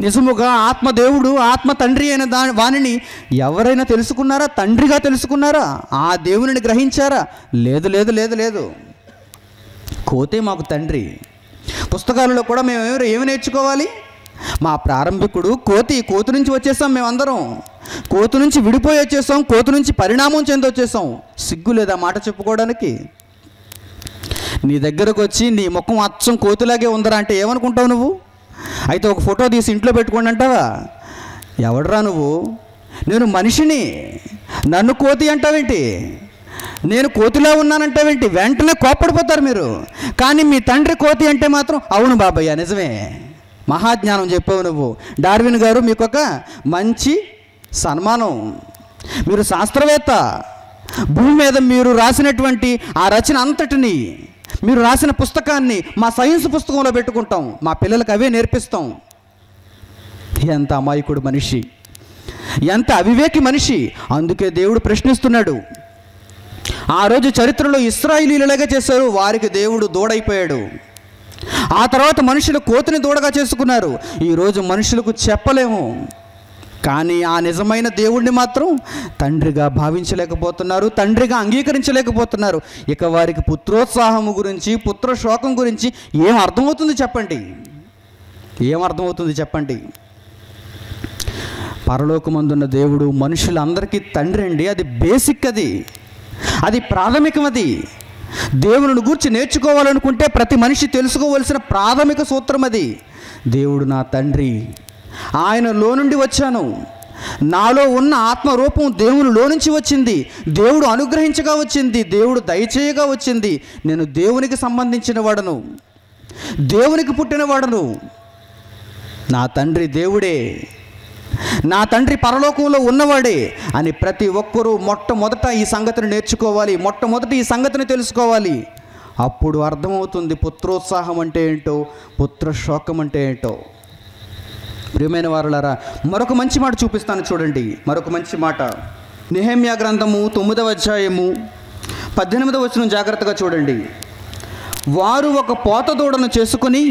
నిజముగా ఆత్మదేవుడు, ఆత్మ తండ్రి అయిన వానిని ఎవరైనా తెలుసుకున్నారా? తండ్రిగా తెలుసుకున్నారా? ఆ దేవునిని గ్రహించారా? లేదు లేదు లేదు లేదు. కోతే మాకు తండ్రి. పుస్తకాలలో కూడా మేము ఏమి నేర్చుకోవాలి? మా ప్రారంభికుడు కోతి, కోతి నుంచి వచ్చేసాం మేమందరం, కోతి నుంచి విడిపోయి వచ్చేసాం, కోతి నుంచి పరిణామం చెంది వచ్చేసాం. సిగ్గు లేదా మాట చెప్పుకోవడానికి? నీ దగ్గరకు వచ్చి నీ ముఖం అచ్చం కోతిలాగే ఉందరా అంటే ఏమనుకుంటావు నువ్వు? అయితే ఒక ఫోటో తీసి ఇంట్లో పెట్టుకోండి అంటావా? ఎవడరా నువ్వు? నేను మనిషిని, నన్ను కోతి అంటావేంటి? నేను కోతిలా ఉన్నానంటావేంటి? వెంటనే కోప్పడిపోతారు మీరు. కానీ మీ తండ్రి కోతి అంటే మాత్రం అవును బాబయ్య నిజమే, మహాజ్ఞానం చెప్పావు నువ్వు. డార్విన్ గారు మీకు ఒక మంచి సన్మానం, మీరు శాస్త్రవేత్త. భూమి మీద మీరు రాసినటువంటి ఆ రచన అంతటిని, మీరు రాసిన పుస్తకాన్ని మా సైన్స్ పుస్తకంలో పెట్టుకుంటాం, మా పిల్లలకు అవే నేర్పిస్తాం. ఎంత అమాయకుడు మనిషి, ఎంత అవివేకి మనిషి. అందుకే దేవుడు ప్రశ్నిస్తున్నాడు. ఆ రోజు చరిత్రలో ఇశ్రాయేలీయులలాగా చేశారు, వారికి దేవుడు దూడైపోయాడు. ఆ తర్వాత మనుషులు కోతిని దూడగా చేసుకున్నారు. ఈరోజు మనుషులకు చెప్పలేము, కానీ ఆ నిజమైన దేవుణ్ణి మాత్రం తండ్రిగా భావించలేకపోతున్నారు, తండ్రిగా అంగీకరించలేకపోతున్నారు. ఇక వారికి పుత్రోత్సాహము గురించి, పుత్ర శోకం గురించి ఏం అర్థమవుతుంది చెప్పండి? ఏం అర్థమవుతుంది చెప్పండి? పరలోకమందున్న దేవుడు మనుషులందరికీ తండ్రి అండి. అది బేసిక్, అది ప్రాథమికం. అది దేవుని గూర్చి నేర్చుకోవాలనుకుంటే ప్రతి మనిషి తెలుసుకోవలసిన ప్రాథమిక సూత్రం అది. దేవుడు నా తండ్రి, ఆయనలో నుండి వచ్చాను, నాలో ఉన్న ఆత్మరూపం దేవునిలో నుంచి వచ్చింది, దేవుడు అనుగ్రహించగా వచ్చింది, దేవుడు దయచేయగా వచ్చింది. నేను దేవునికి సంబంధించిన వాడను, దేవునికి పుట్టిన వాడను. నా తండ్రి దేవుడే, నా తండ్రి పరలోకంలో ఉన్నవాడే అని ప్రతి ఒక్కరూ మొట్టమొదట ఈ సంగతిని నేర్చుకోవాలి, మొట్టమొదట ఈ సంగతిని తెలుసుకోవాలి. అప్పుడు అర్థమవుతుంది పుత్రోత్సాహం అంటే ఏంటో, పుత్రశోకం అంటే ఏంటో. ప్రియమైన వారులారా, మరొక మంచి మాట చూపిస్తాను చూడండి. మరొక మంచి మాట నెహెమ్యా గ్రంథము 9వ అధ్యాయము 18వ వచనం జాగ్రత్తగా చూడండి. వారు ఒక పోత దూడను చేసుకుని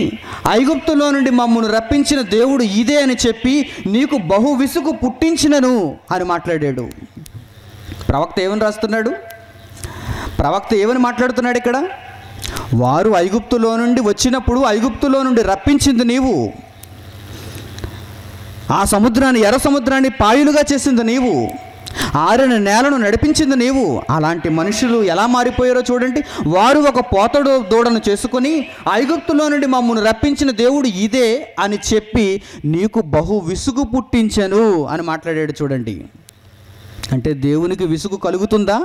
ఐగుప్తులో నుండి మమ్మల్ని రప్పించిన దేవుడు ఇదే అని చెప్పి నీకు బహు విసుగు పుట్టించినను అని మాట్లాడాడు. ప్రవక్త ఏమని రాస్తున్నాడు? ప్రవక్త ఏమని మాట్లాడుతున్నాడు ఇక్కడ? వారు ఐగుప్తులో నుండి వచ్చినప్పుడు ఐగుప్తులో నుండి రప్పించింది నీవు, ఆ సముద్రాన్ని, ఎర్ర సముద్రాన్ని పాయలుగా చేసింది నీవు, ఆరిన నేలను నడిపించింది నీవు. అలాంటి మనుషులు ఎలా మారిపోయారో చూడండి. వారు ఒక పోతడు దూడను చేసుకుని ఐగుప్తులో నుండి మమ్మల్ని రప్పించిన దేవుడు ఇదే అని చెప్పి నీకు బహు విసుగు పుట్టించను అని మాట్లాడాడు చూడండి. అంటే దేవునికి విసుగు కలుగుతుందా?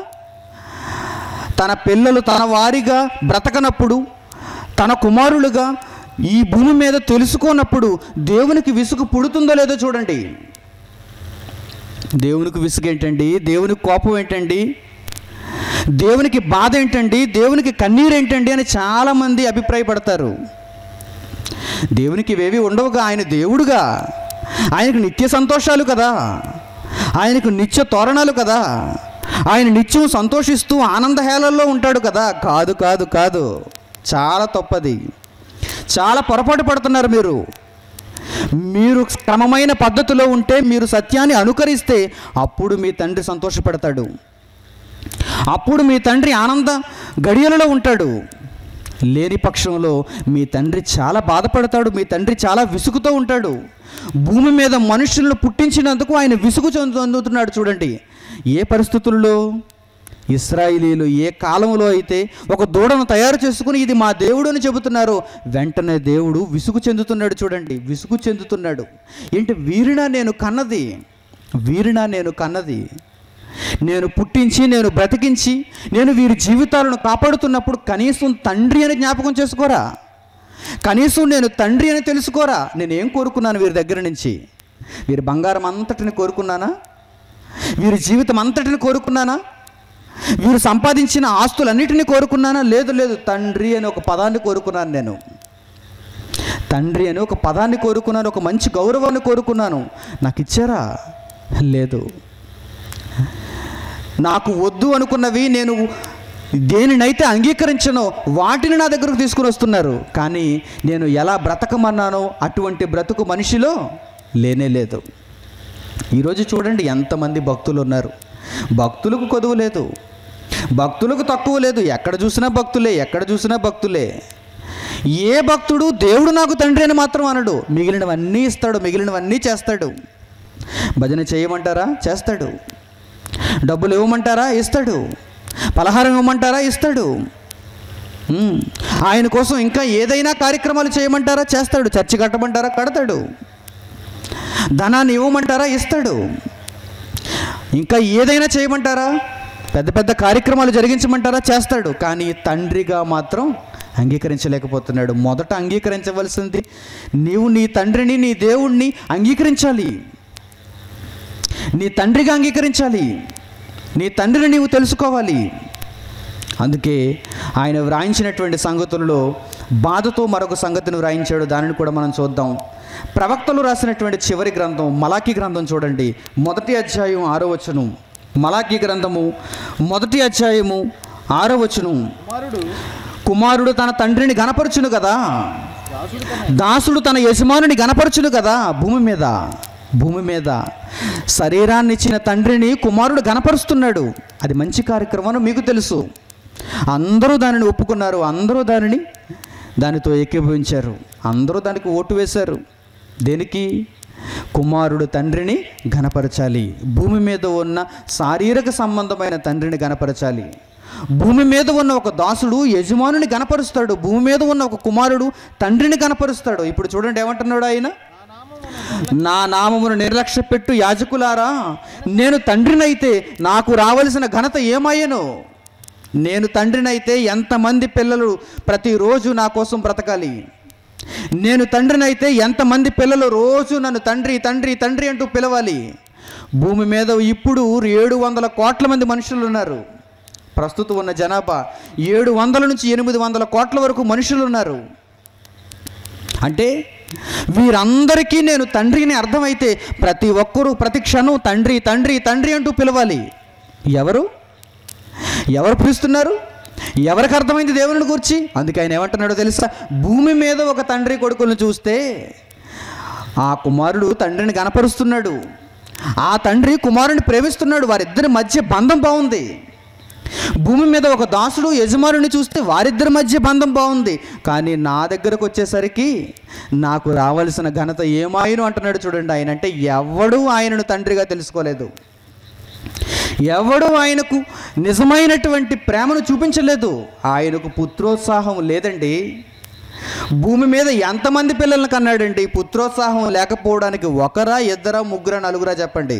తన పిల్లలు తన వారిగా బ్రతకనప్పుడు, తన కుమారులుగా ఈ భూమి మీద తెలుసుకోనప్పుడు దేవునికి విసుగు పుడుతుందో లేదో చూడండి. దేవునికి విసుగు ఏంటండి? దేవునికి కోపం ఏంటండి? దేవునికి బాధ ఏంటండి? దేవునికి కన్నీరు ఏంటండి అని చాలామంది అభిప్రాయపడతారు. దేవునికి ఇవేవి ఉండవుగా, ఆయన దేవుడుగా, ఆయనకు నిత్య సంతోషాలు కదా, ఆయనకు నిత్య తోరణాలు కదా, ఆయన నిత్యం సంతోషిస్తూ ఆనందహేళల్లో ఉంటాడు కదా. కాదు కాదు కాదు, చాలా తప్పది, చాలా పొరపాటు పడుతున్నారు మీరు. మీరు క్రమమైన పద్ధతిలో ఉంటే, మీరు సత్యాన్ని అనుకరిస్తే అప్పుడు మీ తండ్రి సంతోషపడతాడు, అప్పుడు మీ తండ్రి ఆనంద గడియలలో ఉంటాడు. లేని పక్షంలో మీ తండ్రి చాలా బాధపడతాడు, మీ తండ్రి చాలా విసుగుతో ఉంటాడు. భూమి మీద మనుషులను పుట్టించినందుకు ఆయన విసుగు చెందుతున్నాడు చూడండి. ఏ పరిస్థితుల్లో? ఇశ్రాయేలీయులు ఏ కాలంలో అయితే ఒక దూడను తయారు చేసుకుని ఇది మా దేవుడు అని చెబుతున్నారు, వెంటనే దేవుడు విసుగు చెందుతున్నాడు చూడండి. విసుగు చెందుతున్నాడు. ఏంటి? వీరినా నేను కన్నది, వీరినా నేను కన్నది, నేను పుట్టించి, నేను బ్రతికించి, నేను వీరి జీవితాలను కాపాడుతున్నప్పుడు కనీసం తండ్రి అని జ్ఞాపకం చేసుకోరా? కనీసం నేను తండ్రి అని తెలుసుకోరా? నేనేం కోరుకున్నాను వీరి దగ్గర నుంచి? వీరి బంగారం అంతటిని కోరుకున్నానా? వీరి జీవితం అంతటిని కోరుకున్నానా? వీరు సంపాదించిన ఆస్తులన్నిటినీ కోరుకున్నానా? లేదు లేదు, తండ్రి అని ఒక పదాన్ని కోరుకున్నాను. నేను తండ్రి అని ఒక పదాన్ని కోరుకున్నాను, ఒక మంచి గౌరవాన్ని కోరుకున్నాను. నాకు ఇచ్చారా? లేదు. నాకు వద్దు అనుకున్నవి నేను దేనినైతే అంగీకరించనో వాటిని నా దగ్గరకు తీసుకుని వస్తున్నారు. కానీ నేను ఎలా బ్రతకమన్నానో అటువంటి బ్రతుకు మనిషిలో లేనే లేదు. ఈరోజు చూడండి ఎంతమంది భక్తులు ఉన్నారు. భక్తులకు కొదువు లేదు, భక్తులకు తక్కువ లేదు. ఎక్కడ చూసినా భక్తులే, ఎక్కడ చూసినా భక్తులే. ఏ భక్తుడు దేవుడు నాకు తండ్రి అని మాత్రం అనడు. మిగిలినవన్నీ ఇస్తాడు, మిగిలినవన్నీ చేస్తాడు. భజన చేయమంటారా? చేస్తాడు. డబ్బులు ఇవ్వమంటారా? ఇస్తాడు. పలహారం ఇవ్వమంటారా? ఇస్తాడు. ఆయన కోసం ఇంకా ఏదైనా కార్యక్రమాలు చేయమంటారా? చేస్తాడు. చర్చి కట్టమంటారా? కడతాడు. ధనాన్ని ఇవ్వమంటారా? ఇస్తాడు. ఇంకా ఏదైనా చేయమంటారా? పెద్ద పెద్ద కార్యక్రమాలు జరిగించమంటారా? చేస్తాడు. కానీ తండ్రిగా మాత్రం అంగీకరించలేకపోతున్నాడు. మొదట అంగీకరించవలసింది నీవు నీ తండ్రిని, నీ దేవుణ్ణి అంగీకరించాలి. నీ తండ్రిగా అంగీకరించాలి. నీ తండ్రిని నీవు తెలుసుకోవాలి. అందుకే ఆయన వ్రాయించినటువంటి సంగతులలో బాధతో మరొక సంగతిని వ్రాయించాడు. దానిని కూడా మనం చూద్దాం. ప్రవక్తలు రాసినటువంటి చివరి గ్రంథం మలాకీ గ్రంథం చూడండి. 1వ అధ్యాయం 6వ వచనం. మలాకీ గ్రంథము 1వ అధ్యాయము 6వ వచనం. కుమారుడు తన తండ్రిని గణపరచును కదా, దాసుడు తన యజమానుని గణపరచును కదా. భూమి మీద శరీరాన్ని ఇచ్చిన తండ్రిని కుమారుడు గణపరుస్తున్నాడు. అది మంచి కార్యక్రమం మీకు తెలుసు. అందరూ దానిని ఒప్పుకున్నారు, అందరూ దానితో ఏకీభవించారు, అందరూ దానికి ఓటు వేశారు. దేనికి? కుమారుడు తండ్రిని ఘనపరచాలి, భూమి మీద ఉన్న శారీరక సంబంధమైన తండ్రిని ఘనపరచాలి. భూమి మీద ఉన్న ఒక దాసుడు యజమానుని గనపరుస్తాడు, భూమి మీద ఉన్న ఒక కుమారుడు తండ్రిని గనపరుస్తాడు. ఇప్పుడు చూడండి ఏమంటున్నాడు ఆయన, నా నామమును నిర్లక్ష్య పెట్టు యాజకులారా, నేను తండ్రినైతే నాకు రావలసిన ఘనత ఏమయ్యను? నేను తండ్రినైతే ఎంతమంది పిల్లలు ప్రతిరోజు నా కోసం బ్రతకాలి? నేను తండ్రినైతే ఎంతమంది పిల్లలు రోజు నన్ను తండ్రి తండ్రి తండ్రి అంటూ పిలవాలి? భూమి మీద ఇప్పుడు 700 కోట్ల మంది మనుషులు ఉన్నారు. ప్రస్తుతం ఉన్న జనాభా 700 నుంచి 800 కోట్ల వరకు మనుషులు ఉన్నారు. అంటే వీరందరికీ నేను తండ్రిని అర్థమైతే ప్రతి ఒక్కరూ ప్రతి క్షణం తండ్రి తండ్రి తండ్రి అంటూ పిలవాలి. ఎవరు పిలుస్తున్నారు? ఎవరికి అర్థమైంది దేవుని గురించి? అందుకే ఆయన ఏమంటున్నాడో తెలుసా, భూమి మీద ఒక తండ్రి కొడుకులను చూస్తే ఆ కుమారుడు తండ్రిని గనపరుస్తున్నాడు, ఆ తండ్రి కుమారుని ప్రేమిస్తున్నాడు, వారిద్దరి మధ్య బంధం బాగుంది. భూమి మీద ఒక దాసుడు యజమానుని చూస్తే వారిద్దరి మధ్య బంధం బాగుంది. కానీ నా దగ్గరకు వచ్చేసరికి నాకు రావాల్సిన ఘనత ఏమాయను అంటున్నాడు. చూడండి, ఆయన అంటే ఎవడూ ఆయనను తండ్రిగా తెలుసుకోలేదు, ఎవడూ ఆయనకు నిజమైనటువంటి ప్రేమను చూపించలేదు, ఆయనకు పుత్రోత్సాహం లేదండి. భూమి మీద ఎంతమంది పిల్లలను కన్నాడండి? పుత్రోత్సాహం లేకపోవడానికి ఒకరా, ఇద్దరా, ముగ్గురా, నలుగురా చెప్పండి.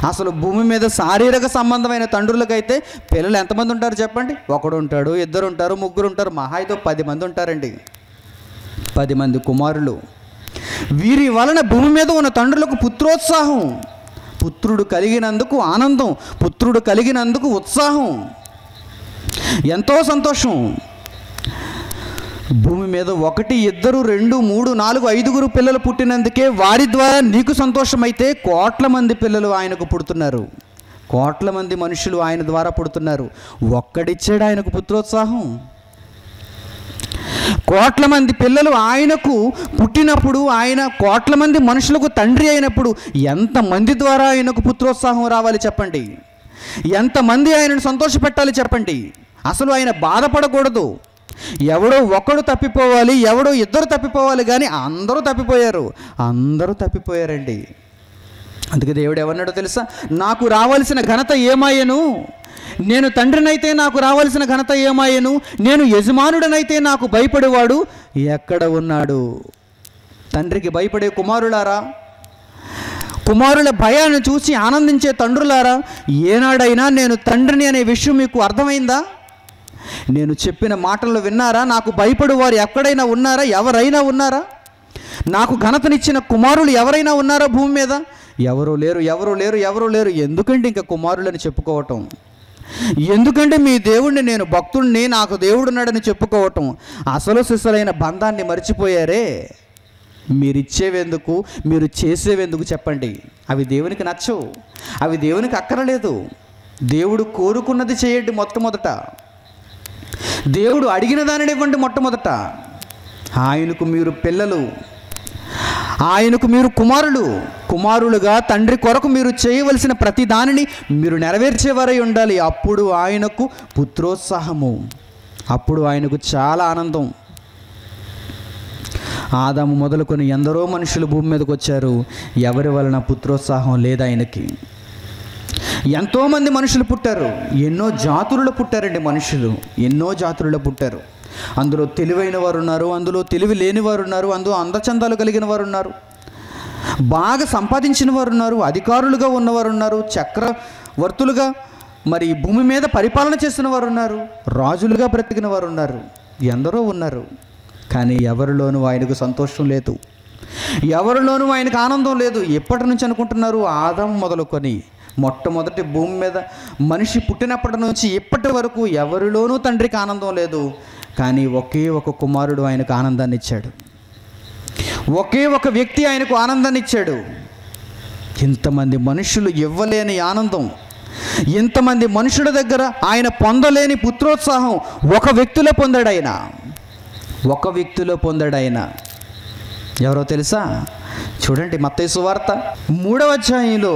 అసలు భూమి మీద శారీరక సంబంధమైన తండ్రులకైతే పిల్లలు ఎంతమంది ఉంటారు చెప్పండి? ఒకడు ఉంటాడు, ఇద్దరు ఉంటారు, ముగ్గురు ఉంటారు, మహా అయితే 10 మంది ఉంటారండి. 10 మంది కుమారులు. వీరి వలన భూమి మీద ఉన్న తండ్రులకు పుత్రోత్సాహం, పుత్రుడు కలిగినందుకు ఆనందం, పుత్రుడు కలిగినందుకు ఉత్సాహం, ఎంతో సంతోషం. భూమి మీద 1, 2, 2, 3, 4, 5 పిల్లలు పుట్టినందుకే వారి ద్వారా నీకు సంతోషమైతే కోట్ల మంది పిల్లలు ఆయనకు పుడుతున్నారు, కోట్ల మంది మనుషులు ఆయన ద్వారా పుడుతున్నారు. ఒక్కడిచ్చాడు ఆయనకు పుత్రోత్సాహం. కోట్ల మంది పిల్లలు ఆయనకు పుట్టినప్పుడు, ఆయన కోట్ల మంది మనుషులకు తండ్రి అయినప్పుడు ఎంతమంది ద్వారా ఆయనకు పుత్రోత్సాహం రావాలి చెప్పండి? ఎంతమంది ఆయనను సంతోషపెట్టాలి చెప్పండి? అసలు ఆయన బాధపడకూడదు. ఎవడో ఒకడు తప్పిపోవాలి, ఎవడో ఇద్దరు తప్పిపోవాలి, కానీ అందరూ తప్పిపోయారండి. అందుకే దేవుడు ఏమన్నాడో తెలుసా, నాకు రావాల్సిన ఘనత ఏమాయను? నేను తండ్రినైతే నాకు రావాల్సిన ఘనత ఏమాయను? నేను యజమానుడనైతే నాకు భయపడేవాడు ఎక్కడ ఉన్నాడు? తండ్రికి భయపడే కుమారులారా, కుమారుల భయాన్ని చూసి ఆనందించే తండ్రులారా, ఏనాడైనా నేను తండ్రిని అనే విషయం మీకు అర్థమైందా? నేను చెప్పిన మాటలు విన్నారా? నాకు భయపడు వారు ఎక్కడైనా ఉన్నారా? ఎవరైనా ఉన్నారా? నాకు ఘనతనిచ్చిన కుమారులు ఎవరైనా ఉన్నారా భూమి మీద? ఎవరు లేరు. ఎందుకంటే ఇంకా కుమారులని చెప్పుకోవటం? ఎందుకంటే మీ దేవుడిని, నేను భక్తుడిని, నాకు దేవుడున్నాడని చెప్పుకోవటం? అసలు సిసలైన బంధాన్ని మర్చిపోయారే. మీరు ఇచ్చేవెందుకు, మీరు చేసేవెందుకు చెప్పండి? అవి దేవునికి నచ్చవు, అవి దేవునికి అక్కరలేదు. దేవుడు కోరుకున్నది చేయండి మొట్టమొదట, దేవుడు అడిగిన దానిని ఇవ్వండి మొట్టమొదట. ఆయనకు మీరు పిల్లలు, ఆయనకు మీరు కుమారులుగా తండ్రి కొరకు మీరు చేయవలసిన ప్రతి దానిని మీరు నెరవేర్చేవారై ఉండాలి. అప్పుడు ఆయనకు పుత్రోత్సాహము, అప్పుడు ఆయనకు చాలా ఆనందం. ఆదాము మొదలుకొని ఎందరో మనుషులు భూమి మీదకి వచ్చారు, ఎవరి వలన పుత్రోత్సాహం లేదు ఆయనకి. ఎంతోమంది మనుషులు పుట్టారు, ఎన్నో జాతులలో పుట్టారండి మనుషులు, ఎన్నో జాతులలో పుట్టారు. అందులో తెలివైన వారు ఉన్నారు, అందులో తెలివి లేని వారు ఉన్నారు, అందులో అందచందాలు కలిగిన వారు ఉన్నారు, బాగా సంపాదించిన వారు ఉన్నారు, అధికారులుగా ఉన్నవారు ఉన్నారు, చక్రవర్తులుగా మరి భూమి మీద పరిపాలన చేసిన వారు ఉన్నారు, రాజులుగా బ్రతికిన వారు ఉన్నారు, ఎందరో ఉన్నారు. కానీ ఎవరిలోనూ ఆయనకు సంతోషం లేదు, ఎవరిలోనూ ఆయనకు ఆనందం లేదు. ఎప్పటి నుంచి అనుకుంటున్నారు? ఆదాము మొదలుకొని మొట్టమొదటి భూమి మీద మనిషి పుట్టినప్పటి నుంచి ఇప్పటి వరకు ఎవరిలోనూ తండ్రికి ఆనందం లేదు. కానీ ఒకే ఒక కుమారుడు ఆయనకు ఆనందాన్ని ఇచ్చాడు, ఒకే ఒక వ్యక్తి ఆయనకు ఆనందాన్ని ఇచ్చాడు. ఇంతమంది మనుషులు ఇవ్వలేని ఆనందం, ఇంతమంది మనుషుల దగ్గర ఆయన పొందలేని పుత్రోత్సాహం ఒక వ్యక్తిలో పొందాడు ఆయన, ఒక వ్యక్తిలో పొందాడు ఆయన. ఎవరో తెలుసా? చూడండి, మత్తయి సువార్త 3వ అధ్యాయంలో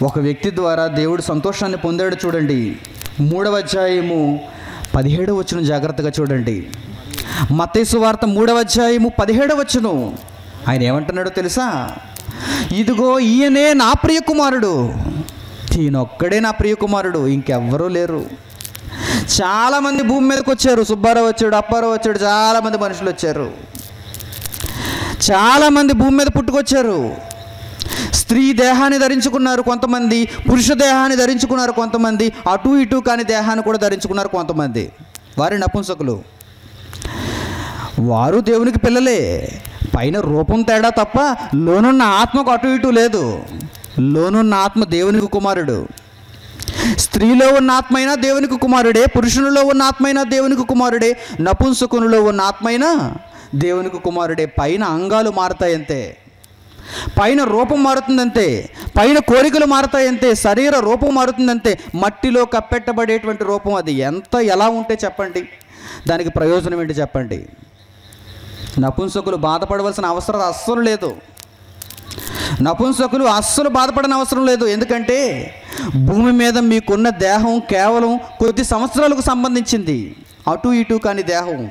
ఒక వ్యక్తి ద్వారా దేవుడు సంతోషాన్ని పొందాడు. చూడండి, 3వ అధ్యాయము 17వ వచనం జాగ్రత్తగా చూడండి. మత్తయి సువార్త 3వ అధ్యాయము 17వ వచనం. ఆయన ఏమంటున్నాడో తెలుసా? ఇదిగో ఈయనే నా ప్రియ కుమారుడు, ఈయనొక్కడే నా ప్రియ కుమారుడు, ఇంకెవ్వరూ లేరు. చాలామంది భూమి మీదకి వచ్చారు. సుబ్బారావు వచ్చాడు, అప్పారావు వచ్చాడు, చాలామంది మనుషులు వచ్చారు. చాలామంది భూమి మీద పుట్టుకొచ్చారు. స్త్రీ దేహాన్ని ధరించుకున్నారు కొంతమంది, పురుష దేహాన్ని ధరించుకున్నారు కొంతమంది, అటు ఇటు కాని దేహాన్ని కూడా ధరించుకున్నారు కొంతమంది. వారి నపుంసకులు. వారు దేవునికి పిల్లలే, పైన రూపం తేడా తప్ప లోనున్న ఆత్మకు అటు ఇటు లేదు. లోనున్న ఆత్మ దేవునికి కుమారుడు. స్త్రీలో ఉన్న ఆత్మ అయినా దేవునికి కుమారుడే, పురుషునిలో ఉన్న ఆత్మ అయినా దేవునికి కుమారుడే, నపుంసకునిలో ఉన్న ఆత్మ అయినా దేవునికి కుమారుడే. పైన అంగాలు మారతాయంతే, పైన రూపం మారుతుందంతే, పైన కోరికలు మారతాయంతే, శరీర రూపం మారుతుందంతే. మట్టిలో కప్పెట్టబడేటువంటి రూపం అది ఎలా ఉంటే చెప్పండి, దానికి ప్రయోజనం ఏంటి చెప్పండి. నపుంసకులు బాధపడవలసిన అవసరం అస్సలు లేదు. నపుంసకులు అస్సలు బాధపడని అవసరం లేదు. ఎందుకంటే భూమి మీద మీకున్న దేహం కేవలం కొద్ది సంవత్సరాలకు సంబంధించింది. అటు ఇటు కాని దేహం.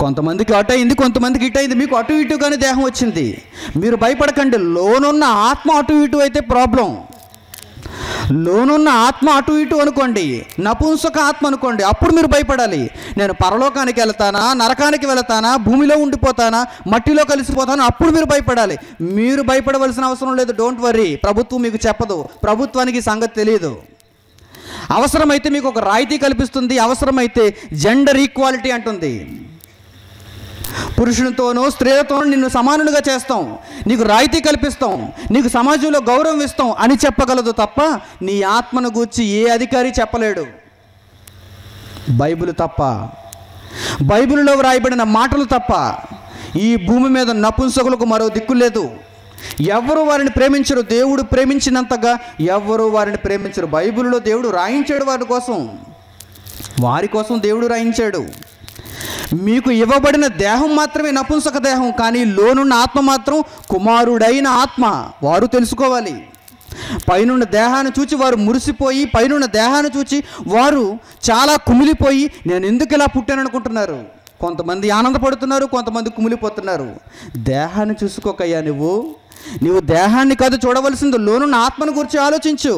కొంతమందికి అటు అయింది, కొంతమందికి ఇటు అయింది. మీకు అటు ఇటు కాని దేహం వచ్చింది. మీరు భయపడకండి. లోనున్న ఆత్మ అటు ఇటు అయితే ప్రాబ్లం. లోనున్న ఆత్మ అటు ఇటు అనుకోండి, నపుంసక ఆత్మ అనుకోండి, అప్పుడు మీరు భయపడాలి. నేను పరలోకానికి వెళ్తానా, నరకానికి వెళతానా, భూమిలో ఉండిపోతానా, మట్టిలో కలిసిపోతానా, అప్పుడు మీరు భయపడాలి. మీరు భయపడవలసిన అవసరం లేదు. Don't worry. ప్రభుత్వం మీకు చెప్పదు, ప్రభుత్వానికి సంగతి తెలియదు. అవసరమైతే మీకు ఒక రాయితీ కల్పిస్తుంది, అవసరమైతే జెండర్ ఈక్వాలిటీ అంటుంది. పురుషునితోనూ స్త్రీలతోనూ నిన్ను సమానులుగా చేస్తాం, నీకు రాయితీ కల్పిస్తాం, నీకు సమాజంలో గౌరవం ఇస్తాం అని చెప్పగలదు తప్ప నీ ఆత్మను గూర్చి ఏ అధికారి చెప్పలేడు. బైబిల్ తప్ప, బైబిల్లో వ్రాయబడిన మాటలు తప్ప ఈ భూమి మీద నపుంసకులకు మరో దిక్కు లేదు. ఎవరు వారిని ప్రేమించరు. దేవుడు ప్రేమించినంతగా ఎవరు వారిని ప్రేమించరు. బైబిల్లో దేవుడు రాయించాడు వారి కోసం, వారి కోసం దేవుడు రాయించాడు. మీకు ఇవ్వబడిన దేహం మాత్రమే నపుంసక దేహం, కానీ లోనున్న ఆత్మ మాత్రం కుమారుడైన ఆత్మ. వారు తెలుసుకోవాలి. పైనున్న దేహాన్ని చూచి వారు మురిసిపోయి, పైనున్న దేహాన్ని చూచి వారు చాలా కుమిలిపోయి నేను ఎందుకు ఇలా పుట్టాననుకుంటున్నారు. కొంతమంది ఆనందపడుతున్నారు, కొంతమంది కుమిలిపోతున్నారు. దేహాన్ని చూసుకోకయ్యా, నువ్వు దేహాన్ని కాదు చూడవలసింది, లోనున్న ఆత్మను గురించి ఆలోచించు.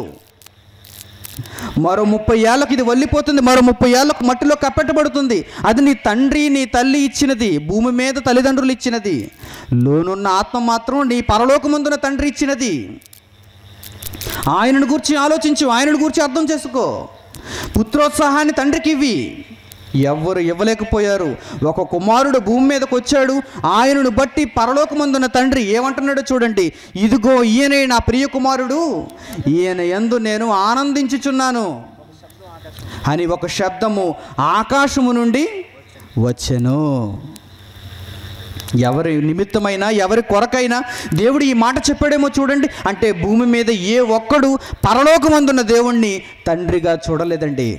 మరో 30 ఏళ్ళకు ఇది వల్లిపోతుంది, మరో 30 ఏళ్ళకు మట్టిలో కప్పెట్టబడుతుంది. అది నీ తండ్రి నీ తల్లి ఇచ్చినది, భూమి మీద తల్లిదండ్రులు ఇచ్చినది. లోనున్న ఆత్మ మాత్రం నీ పరలోకమందున తండ్రి ఇచ్చినది. ఆయనను గురించి ఆలోచించు, ఆయనను గురించి అర్థం చేసుకో. పుత్రోత్సాహాన్ని తండ్రికి ఇవ్వి. ఎవ్వరు ఇవ్వలేకపోయారు. ఒక కుమారుడు భూమి మీదకి వచ్చాడు, ఆయనను బట్టి పరలోకమందున్న తండ్రి ఏమంటున్నాడో చూడండి. ఇదిగో ఈయనే నా ప్రియ కుమారుడు, ఈయన యందు నేను ఆనందించుచున్నాను అని ఒక శబ్దము ఆకాశము నుండి వచ్చెను. ఎవరి నిమిత్తమైనా, ఎవరి కొరకైనా దేవుడు ఈ మాట చెప్పాడేమో చూడండి. అంటే భూమి మీద ఏ ఒక్కడు పరలోకమందున్న దేవుణ్ణి తండ్రిగా చూడలేదండి,